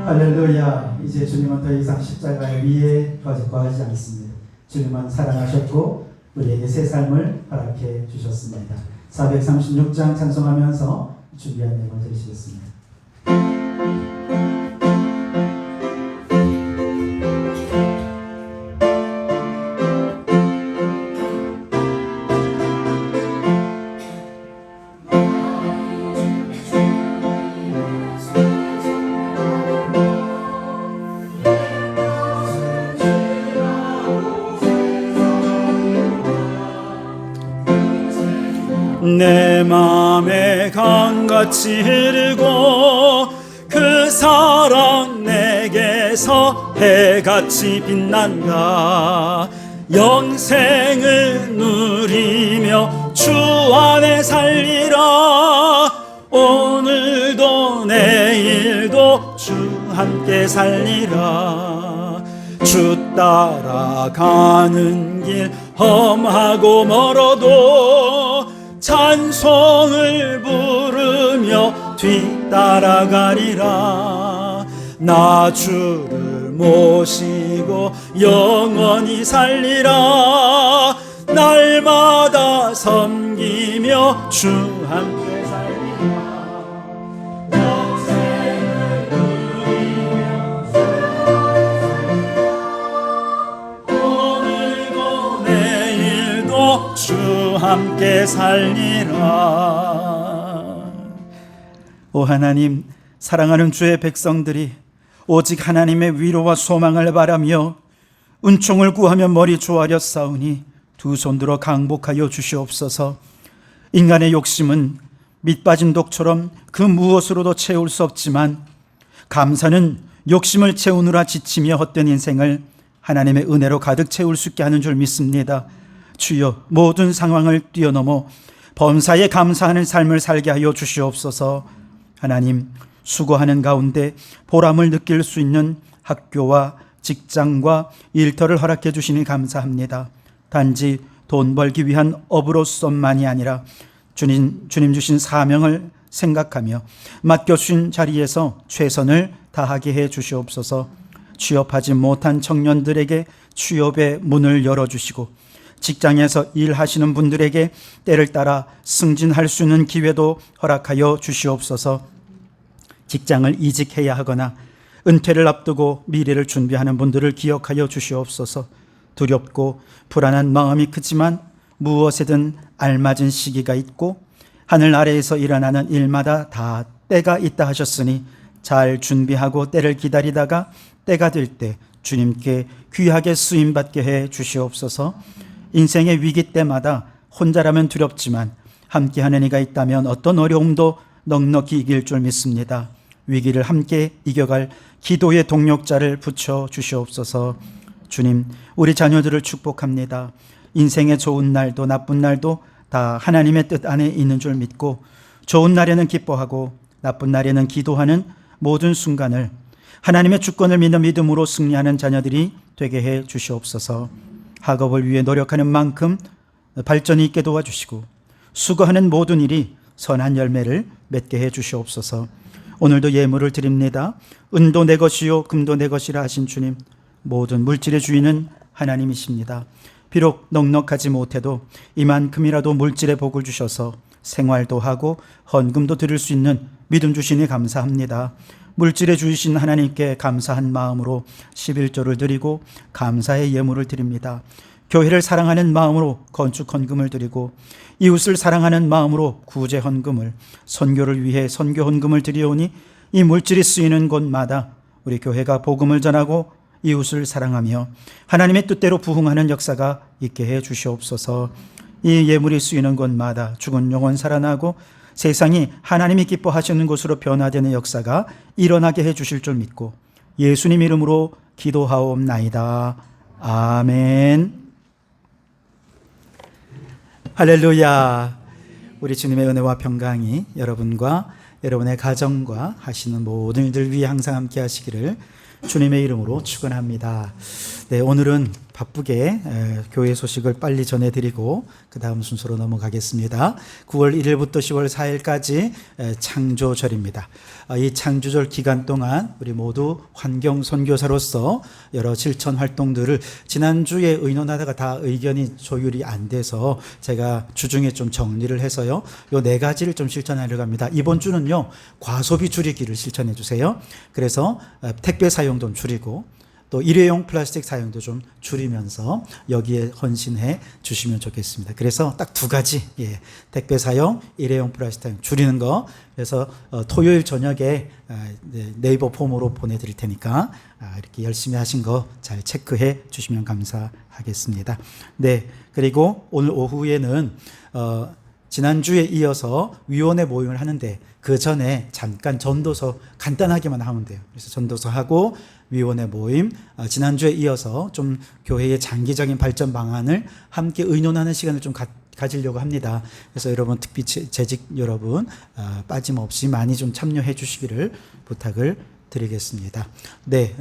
할렐루야. 이제 주님은 더 이상 십자가의 위에 거하지 않습니다. 주님은 사랑하셨고 우리에게 새 삶을 허락해 주셨습니다. 436장 찬송하면서 준비한 예물 드리시겠습니다. 내 맘에 강같이 흐르고 그 사랑 내게서 해같이 빛난다. 영생을 누리며 주 안에 살리라. 오늘도 내일도 주 함께 살리라. 주 따라가는 길 험하고 멀어도 찬송을 부르며 뒤따라가리라. 나 주를 모시고 영원히 살리라. 날마다 섬기며 주 함께 살리라. 영생을 누리며 오늘도 내일도 주 함께 살리라. 오 하나님, 사랑하는 주의 백성들이 오직 하나님의 위로와 소망을 바라며 은총을 구하며 머리 조아려 싸우니 두 손 들어 강복하여 주시옵소서. 인간의 욕심은 밑 빠진 독처럼 그 무엇으로도 채울 수 없지만 감사는 욕심을 채우느라 지치며 헛된 인생을 하나님의 은혜로 가득 채울 수 있게 하는 줄 믿습니다. 주여, 모든 상황을 뛰어넘어 범사에 감사하는 삶을 살게 하여 주시옵소서. 하나님, 수고하는 가운데 보람을 느낄 수 있는 학교와 직장과 일터를 허락해 주시니 감사합니다. 단지 돈 벌기 위한 업으로서만이 아니라 주님 주신 사명을 생각하며 맡겨주신 자리에서 최선을 다하게 해 주시옵소서. 취업하지 못한 청년들에게 취업의 문을 열어주시고 직장에서 일하시는 분들에게 때를 따라 승진할 수 있는 기회도 허락하여 주시옵소서. 직장을 이직해야 하거나 은퇴를 앞두고 미래를 준비하는 분들을 기억하여 주시옵소서. 두렵고 불안한 마음이 크지만 무엇에든 알맞은 시기가 있고 하늘 아래에서 일어나는 일마다 다 때가 있다 하셨으니 잘 준비하고 때를 기다리다가 때가 될 때 주님께 귀하게 쓰임받게 해 주시옵소서. 인생의 위기 때마다 혼자라면 두렵지만 함께하는 이가 있다면 어떤 어려움도 넉넉히 이길 줄 믿습니다. 위기를 함께 이겨갈 기도의 동력자를 붙여 주시옵소서. 주님, 우리 자녀들을 축복합니다. 인생의 좋은 날도 나쁜 날도 다 하나님의 뜻 안에 있는 줄 믿고 좋은 날에는 기뻐하고 나쁜 날에는 기도하는 모든 순간을 하나님의 주권을 믿는 믿음으로 승리하는 자녀들이 되게 해 주시옵소서. 학업을 위해 노력하는 만큼 발전이 있게 도와주시고 수고하는 모든 일이 선한 열매를 맺게 해 주시옵소서. 오늘도 예물을 드립니다. 은도 내 것이요 금도 내 것이라 하신 주님, 모든 물질의 주인은 하나님이십니다. 비록 넉넉하지 못해도 이만큼이라도 물질의 복을 주셔서 생활도 하고 헌금도 드릴 수 있는 믿음 주시니 감사합니다. 물질의 주이신 하나님께 감사한 마음으로 11조를 드리고 감사의 예물을 드립니다. 교회를 사랑하는 마음으로 건축 헌금을 드리고 이웃을 사랑하는 마음으로 구제 헌금을, 선교를 위해 선교 헌금을 드리오니 이 물질이 쓰이는 곳마다 우리 교회가 복음을 전하고 이웃을 사랑하며 하나님의 뜻대로 부흥하는 역사가 있게 해 주시옵소서. 이 예물이 쓰이는 곳마다 죽은 영혼 살아나고 세상이 하나님이 기뻐하시는 곳으로 변화되는 역사가 일어나게 해주실 줄 믿고 예수님 이름으로 기도하옵나이다. 아멘. 할렐루야. 우리 주님의 은혜와 평강이 여러분과 여러분의 가정과 하시는 모든 일들 위해 항상 함께 하시기를 주님의 이름으로 축원합니다. 네, 오늘은 바쁘게 교회 소식을 빨리 전해드리고 그 다음 순서로 넘어가겠습니다. 9월 1일부터 10월 4일까지 창조절입니다. 이 창조절 기간 동안 우리 모두 환경 선교사로서 여러 실천 활동들을 지난주에 의논하다가 다 의견이 조율이 안 돼서 제가 주중에 좀 정리를 해서요. 요 4가지를 좀 실천하려고 합니다. 이번 주는요, 과소비 줄이기를 실천해 주세요. 그래서 택배 사용 좀 줄이고 또 일회용 플라스틱 사용도 좀 줄이면서 여기에 헌신해 주시면 좋겠습니다. 그래서 딱 2가지, 택배 사용, 일회용 플라스틱 사용 줄이는 거. 그래서 토요일 저녁에 네이버 폼으로 보내드릴 테니까 이렇게 열심히 하신 거 잘 체크해 주시면 감사하겠습니다. 네, 그리고 오늘 오후에는 지난주에 이어서 위원회 모임을 하는데 그 전에 잠깐 전도서 간단하게만 하면 돼요. 그래서 전도서 하고 위원회 모임, 지난주에 이어서 좀 교회의 장기적인 발전 방안을 함께 의논하는 시간을 좀 가지려고 합니다. 그래서 여러분, 특히 재직 여러분 빠짐없이 많이 좀 참여해 주시기를 부탁을 드리겠습니다. 네,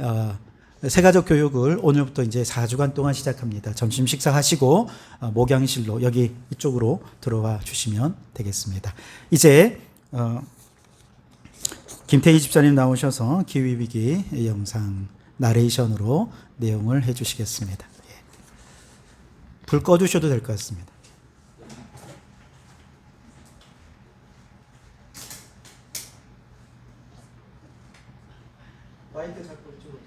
새가족 교육을 오늘부터 이제 4주간 동안 시작합니다. 점심 식사하시고 목양실로 여기 이쪽으로 들어와 주시면 되겠습니다. 이제 김태희 집사님 나오셔서 기후위기 영상 나레이션으로 내용을 해주시겠습니다. 불 꺼주셔도 될 것 같습니다. 마이크 잡고 이쪽으로.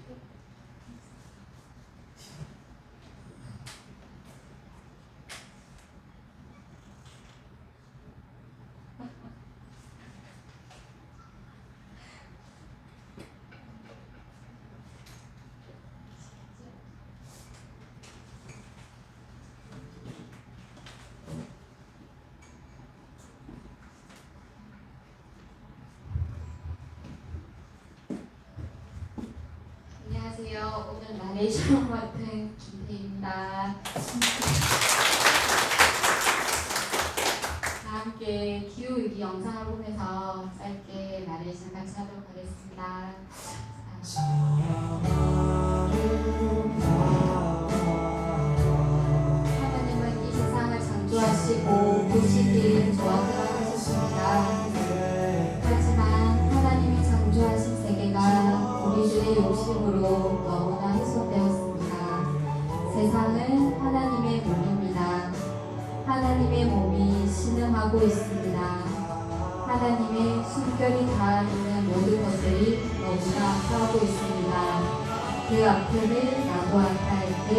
안녕하세요. 오늘 나레이션 맡은 김태희입니다. 다 함께 기후위기 영상을 보면서 짧게 나레이션 같이 하도록 하겠습니다. 하나님은 이 세상을 창조하시고 보시기에 좋았다고 하셨습니다. 하지만 하나님이 창조하신 세계가 우리들의 욕심으로 너무나 훼손되었습니다. 세상은 하나님의 몸입니다. 하나님의 몸이 신음하고 있습니다. 하나님의 숨결이 닿아 있는 모든 것들이 너무나 아파하고 있습니다. 그 아픔을 나도 아파할 때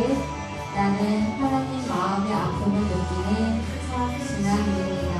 나는 하나님 마음의 아픔을 느끼는 참 신앙입니다.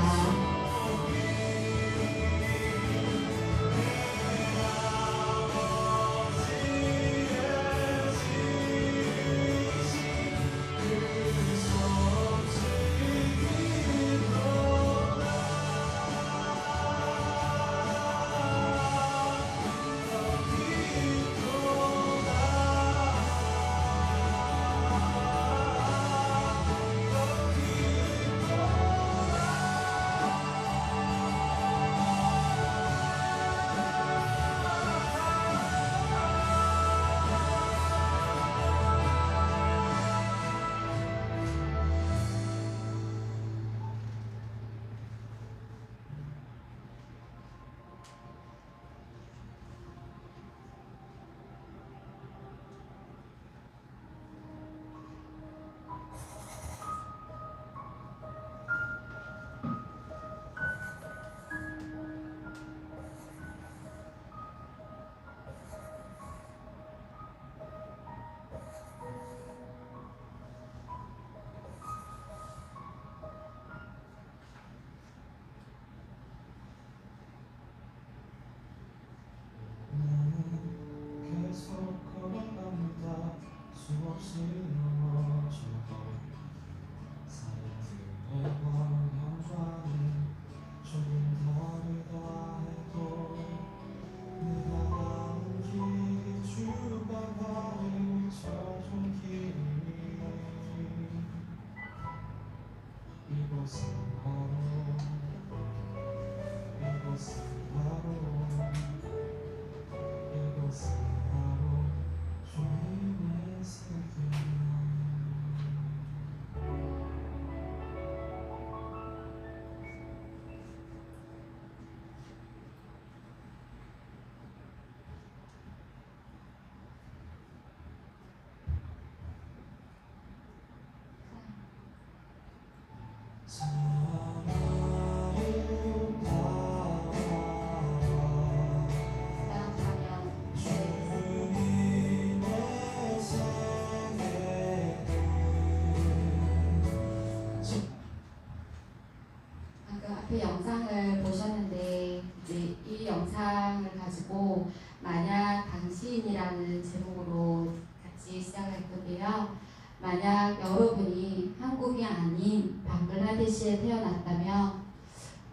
그 앞에 영상을 보셨는데 이제 이 영상을 가지고 만약 당신이라는 제목으로 같이 시작할 건데요. 만약 여러분이 한국이 아닌 방글라데시에 태어났다면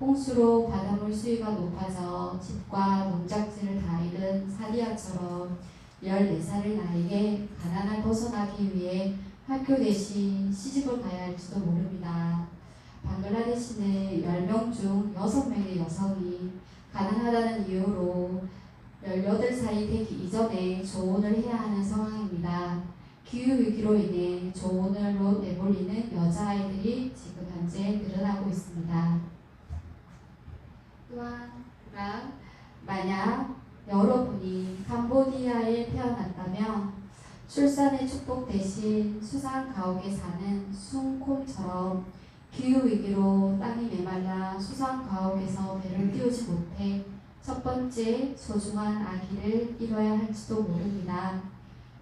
홍수로 바닷물 수위가 높아져 집과 농작지를 다 잃은 사디아처럼 14살의 나에게 가난을 벗어나기 위해 학교 대신 시집을 가야 할지도 모릅니다. 방글라데시는 10명 중 6명의 여성이 가난하다는 이유로 18살이 되기 이전에 조혼을 해야 하는 상황입니다. 기후위기로 인해 조혼으로 내몰리는 여자아이들이 지금 현재 늘어나고 있습니다. 또한 만약 여러분이 캄보디아에 태어났다면 출산의 축복 대신 수상 가옥에 사는 숭콤처럼 기후위기로 땅이 메말라 수상 가옥에서 배를 띄우지 못해 첫 번째 소중한 아기를 잃어야 할지도 모릅니다.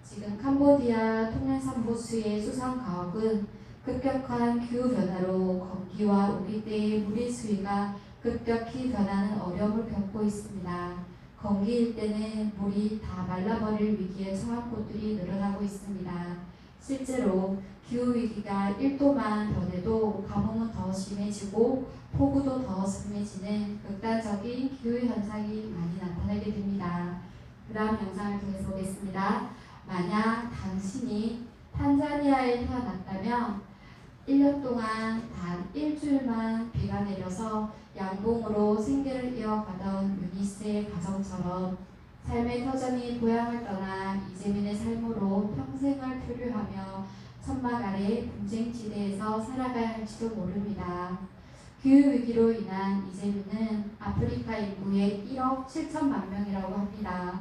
지금 캄보디아 톡렌산보수의 수상 가옥은 급격한 기후변화로 건기와 우기 때의 물의 수위가 급격히 변하는 어려움을 겪고 있습니다. 건기일 때는 물이 다 말라버릴 위기에 처한 곳들이 늘어나고 있습니다. 실제로 기후위기가 1도만 변해도 가뭄은 더 심해지고 폭우도 더 심해지는 극단적인 기후현상이 많이 나타나게 됩니다. 그 다음 영상을 통해서 보겠습니다. 만약 당신이 탄자니아에 태어났다면 1년 동안 단 일주일만 비가 내려서 양봉으로 생계를 이어가던 유니스의 가정처럼 삶의 터전이 고향을 떠나 이재민의 삶으로 평생을 표류하며 천막 아래 분쟁지대에서 살아가야 할지도 모릅니다. 기후위기로 인한 이재민은 아프리카 인구의 1억 7천만 명이라고 합니다.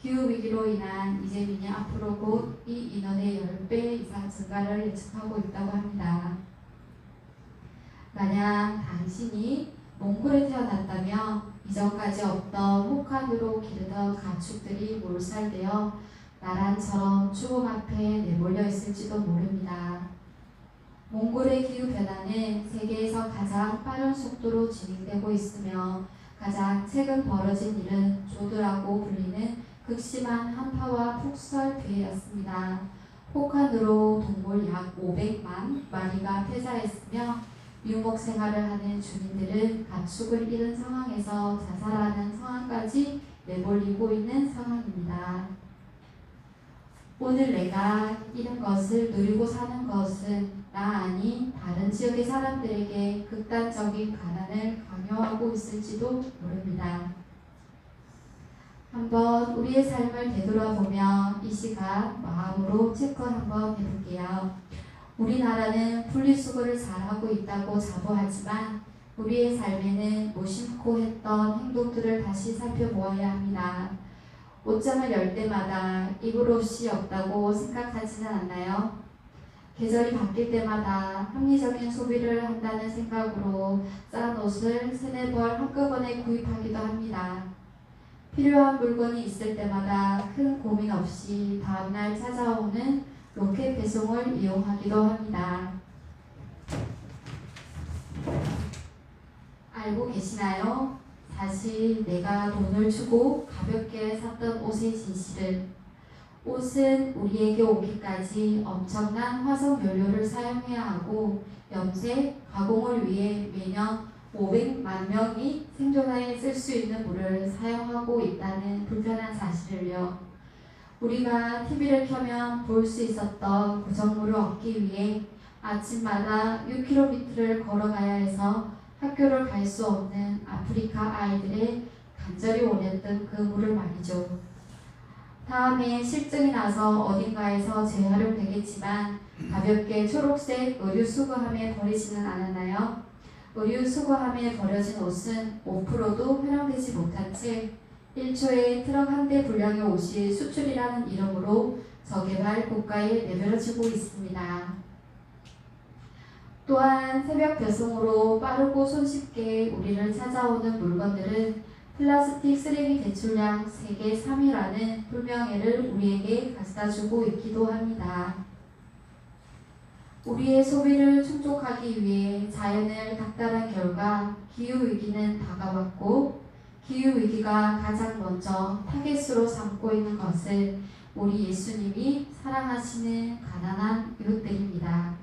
기후위기로 인한 이재민이 앞으로 곧 이 인원의 10배 이상 증가를 예측하고 있다고 합니다. 만약 당신이 몽골에 태어났다면 이전까지 없던 혹한으로 기르던 가축들이 몰살되어 나란처럼 죽음 앞에 내몰려 있을지도 모릅니다. 몽골의 기후변화는 세계에서 가장 빠른 속도로 진행되고 있으며 가장 최근 벌어진 일은 조드라고 불리는 극심한 한파와 폭설 피해였습니다. 혹한으로 동물 약 500만 마리가 폐사했으며 유목 생활을 하는 주민들은 가축을 잃은 상황에서 자살하는 상황까지 내몰리고 있는 상황입니다. 오늘 내가 잃은 것을 누리고 사는 것은 나 아닌 다른 지역의 사람들에게 극단적인 가난을 강요하고 있을지도 모릅니다. 한번 우리의 삶을 되돌아보며 이 시간 마음으로 체크 한번 해볼게요. 우리나라는 분리수거를 잘하고 있다고 자부하지만 우리의 삶에는 무심코 했던 행동들을 다시 살펴보아야 합니다. 옷장을 열 때마다 입을 옷이 없다고 생각하지는 않나요? 계절이 바뀔 때마다 합리적인 소비를 한다는 생각으로 싼 옷을 3-4벌 한꺼번에 구입하기도 합니다. 필요한 물건이 있을 때마다 큰 고민 없이 다음날 찾아오는 로켓 배송을 이용하기도 합니다. 알고 계시나요? 사실 내가 돈을 주고 가볍게 샀던 옷의 진실을. 옷은 우리에게 오기까지 엄청난 화석 연료를 사용해야 하고 염색, 가공을 위해 매년 500만 명이 생존하에 쓸 수 있는 물을 사용하고 있다는 불편한 사실을요. 우리가 TV를 켜면 볼 수 있었던 구정물을 얻기 위해 아침마다 6km를 걸어가야 해서 학교를 갈 수 없는 아프리카 아이들의 간절히 원했던 그 물을 말이죠. 다음에 실증이 나서 어딘가에서 재활용되겠지만 가볍게 초록색 의류 수거함에 버리지는 않았나요? 의류 수거함에 버려진 옷은 5%도 활용되지 못한 채 1초에 트럭 한 대 분량의 옷이 수출이라는 이름으로 저개발 국가에 내버려지고 있습니다. 또한 새벽 배송으로 빠르고 손쉽게 우리를 찾아오는 물건들은 플라스틱 쓰레기 대출량 세계 3위라는 불명예를 우리에게 가져다주고 있기도 합니다. 우리의 소비를 충족하기 위해 자연을 닥달한 결과 기후위기는 다가왔고, 기후위기가 가장 먼저 타겟으로 삼고 있는 것은 우리 예수님이 사랑하시는 가난한 이웃들입니다.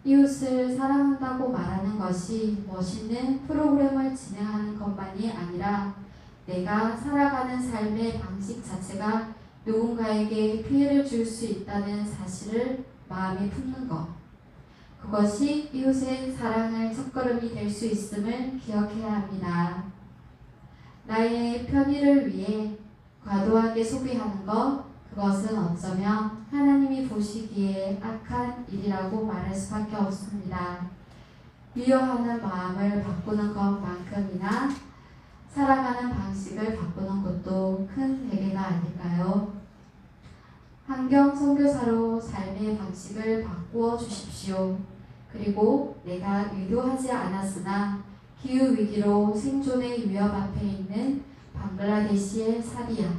이웃을 사랑한다고 말하는 것이 멋있는 프로그램을 진행하는 것만이 아니라 내가 살아가는 삶의 방식 자체가 누군가에게 피해를 줄 수 있다는 사실을 마음에 품는 것. 그것이 이웃의 사랑의 첫걸음이 될 수 있음을 기억해야 합니다. 나의 편의를 위해 과도하게 소비하는 것, 그것은 어쩌면 하나님이 보시기에 악한 일이라고 말할 수밖에 없습니다. 미워하는 마음을 바꾸는 것만큼이나 살아가는 방식을 바꾸는 것도 큰 베개가 아닐까요? 환경 선교사로 삶의 방식을 바꾸어 주십시오. 그리고 내가 의도하지 않았으나 기후위기로 생존의 위협 앞에 있는 방글라데시의 사리아,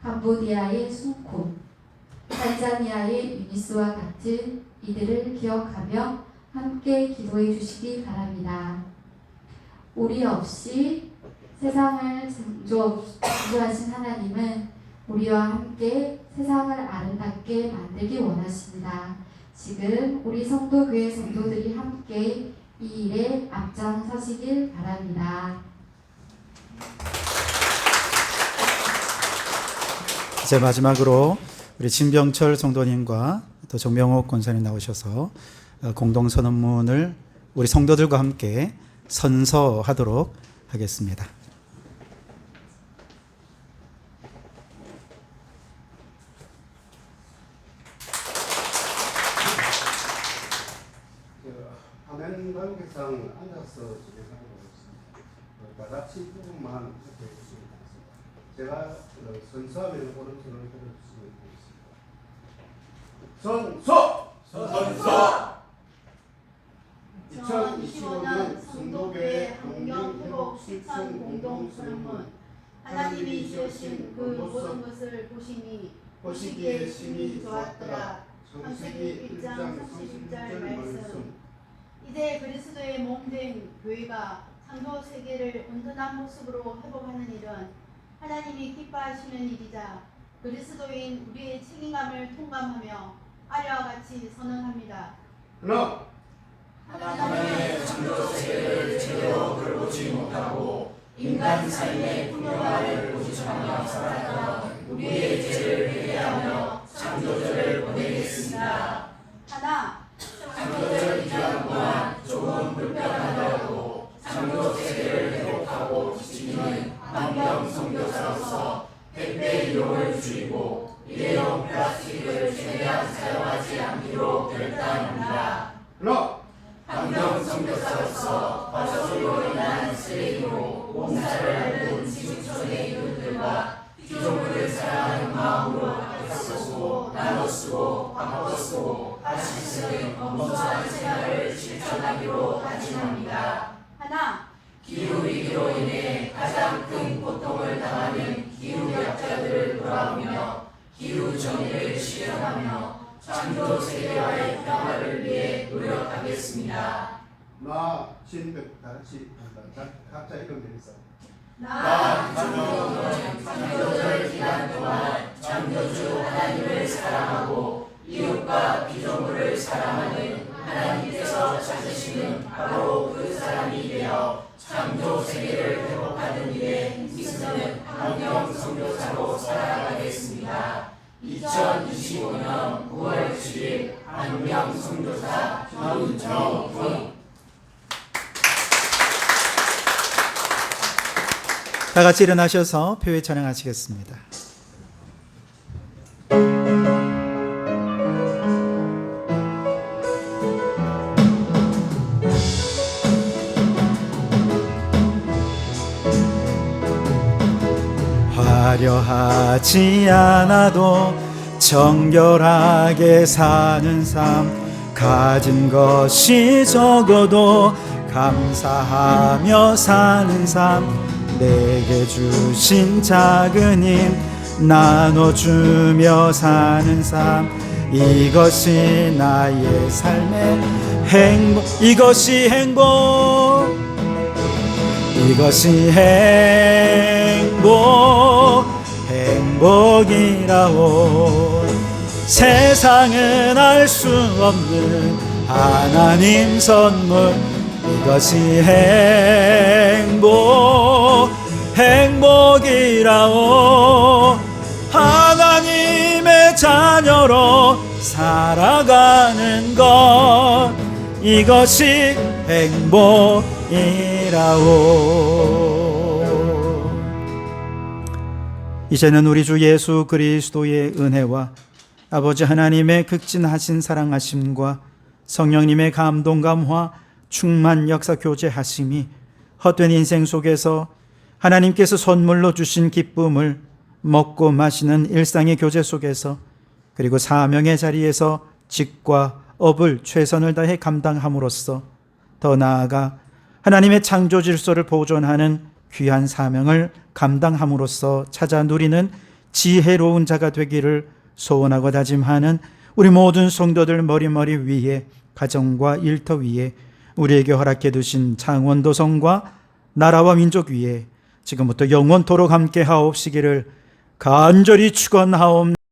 캄보디아의 숭쿰, 탄자니아의 유니스와 같은 이들을 기억하며 함께 기도해 주시기 바랍니다. 우리 없이 세상을 창조하신 하나님은 우리와 함께 세상을 아름답게 만들기 원하십니다. 지금 우리 성도교회 성도들이 함께 이 일에 앞장서시길 바랍니다. 이제 마지막으로 우리 진병철 성도님과 또 정명옥 권사님 나오셔서 공동 선언문을 우리 성도들과 함께 선서하도록 하겠습니다. 화면 관계상 앉아서 진행하도록 하겠습니다. 다 같이 부분만 이렇게 해주시면 되겠습니다. 제가 선서하면 오른손을 들어주시면 되겠습니다. 선서! 선서! 2025년 성도교회 환경회복 실천 공동선언문. 하나님이 지으신 그 모든 것을 보시기에 심히 좋았더라. 창세기 1장 31절 말씀. 이제 그리스도의 몸된 교회가 창조 세계를 온전한 모습으로 회복하는 일은 하나님이 기뻐하시는 일이자 그리스도인 우리의 책임감을 통감하며 아래와 같이 선언합니다. 하나, 하나님의 창조 세계를 제대로 돌보지 못하고 인간 삶의 풍요화를 고집하며 살아가던 우리의 죄를 회개하며 창조주를 보내겠습니다. 하나, 창조절 기간 동안 조금 불편하더라도 창조 세계를 회복하고 지키는 환경 선교사로서 택배 이용을 줄이고 일회용 플라스틱을 최대한 사용하지 않기로 결단합니다. 하나, 환경 선교사로서 화석으로 인한 쓰레기로 봉사를 하는 지구촌의 이웃들과 피조물을 사랑하는 마음으로 아껴 쓰고 나눠 쓰고 바꿔 쓰고 다시 쓰는 검소한 생활을 실천하기로 다짐합니다. 하나, 기후위기로 인해 가장 큰 고통을 당하는 기후약자들을 돌아보며 기후정의를 실현하며 창조 세계와의 평화를 위해 노력하겠습니다. 나 진백 다 같이 한다. 각자 읽으면 되겠어요. 나 창조절 기간 동안 창조주 하나님을 사랑하고 이웃과 피조물을 사랑하는 하나님께서 찾으시는 바로 그 사람이 되어 창조 세계를 회복하는 일에 힘쓰는 환경 선교사로 살아가겠습니다. 2025년 9월 7일 환경 선교사 전정훈. 다 같이 일어나셔서 표회 찬양하시겠습니다. 화려하지 않아도 정결하게 사는 삶, 가진 것이 적어도 감사하며 사는 삶, 내게 주신 작은 힘 나눠주며 사는 삶, 이것이 나의 삶의 행복, 이것이 행복, 이것이 행복, 행복이라오. 세상은 알 수 없는 하나님 선물, 이것이 행복, 행복이라오. 하나님의 자녀로 살아가는 것, 이것이 행복이라오. 이제는 우리 주 예수 그리스도의 은혜와 아버지 하나님의 극진하신 사랑하심과 성령님의 감동 감화 충만 역사 교제하심이 헛된 인생 속에서 하나님께서 선물로 주신 기쁨을 먹고 마시는 일상의 교제 속에서, 그리고 사명의 자리에서 직과 업을 최선을 다해 감당함으로써 더 나아가 하나님의 창조 질서를 보존하는 귀한 사명을 감당함으로써 찾아 누리는 지혜로운 자가 되기를 소원하고 다짐하는 우리 모든 성도들 머리머리 위에, 가정과 일터 위에, 우리에게 허락해 두신 창원도성과 나라와 민족 위에 지금부터 영원토록 함께 하옵시기를 간절히 축원하옵나이다.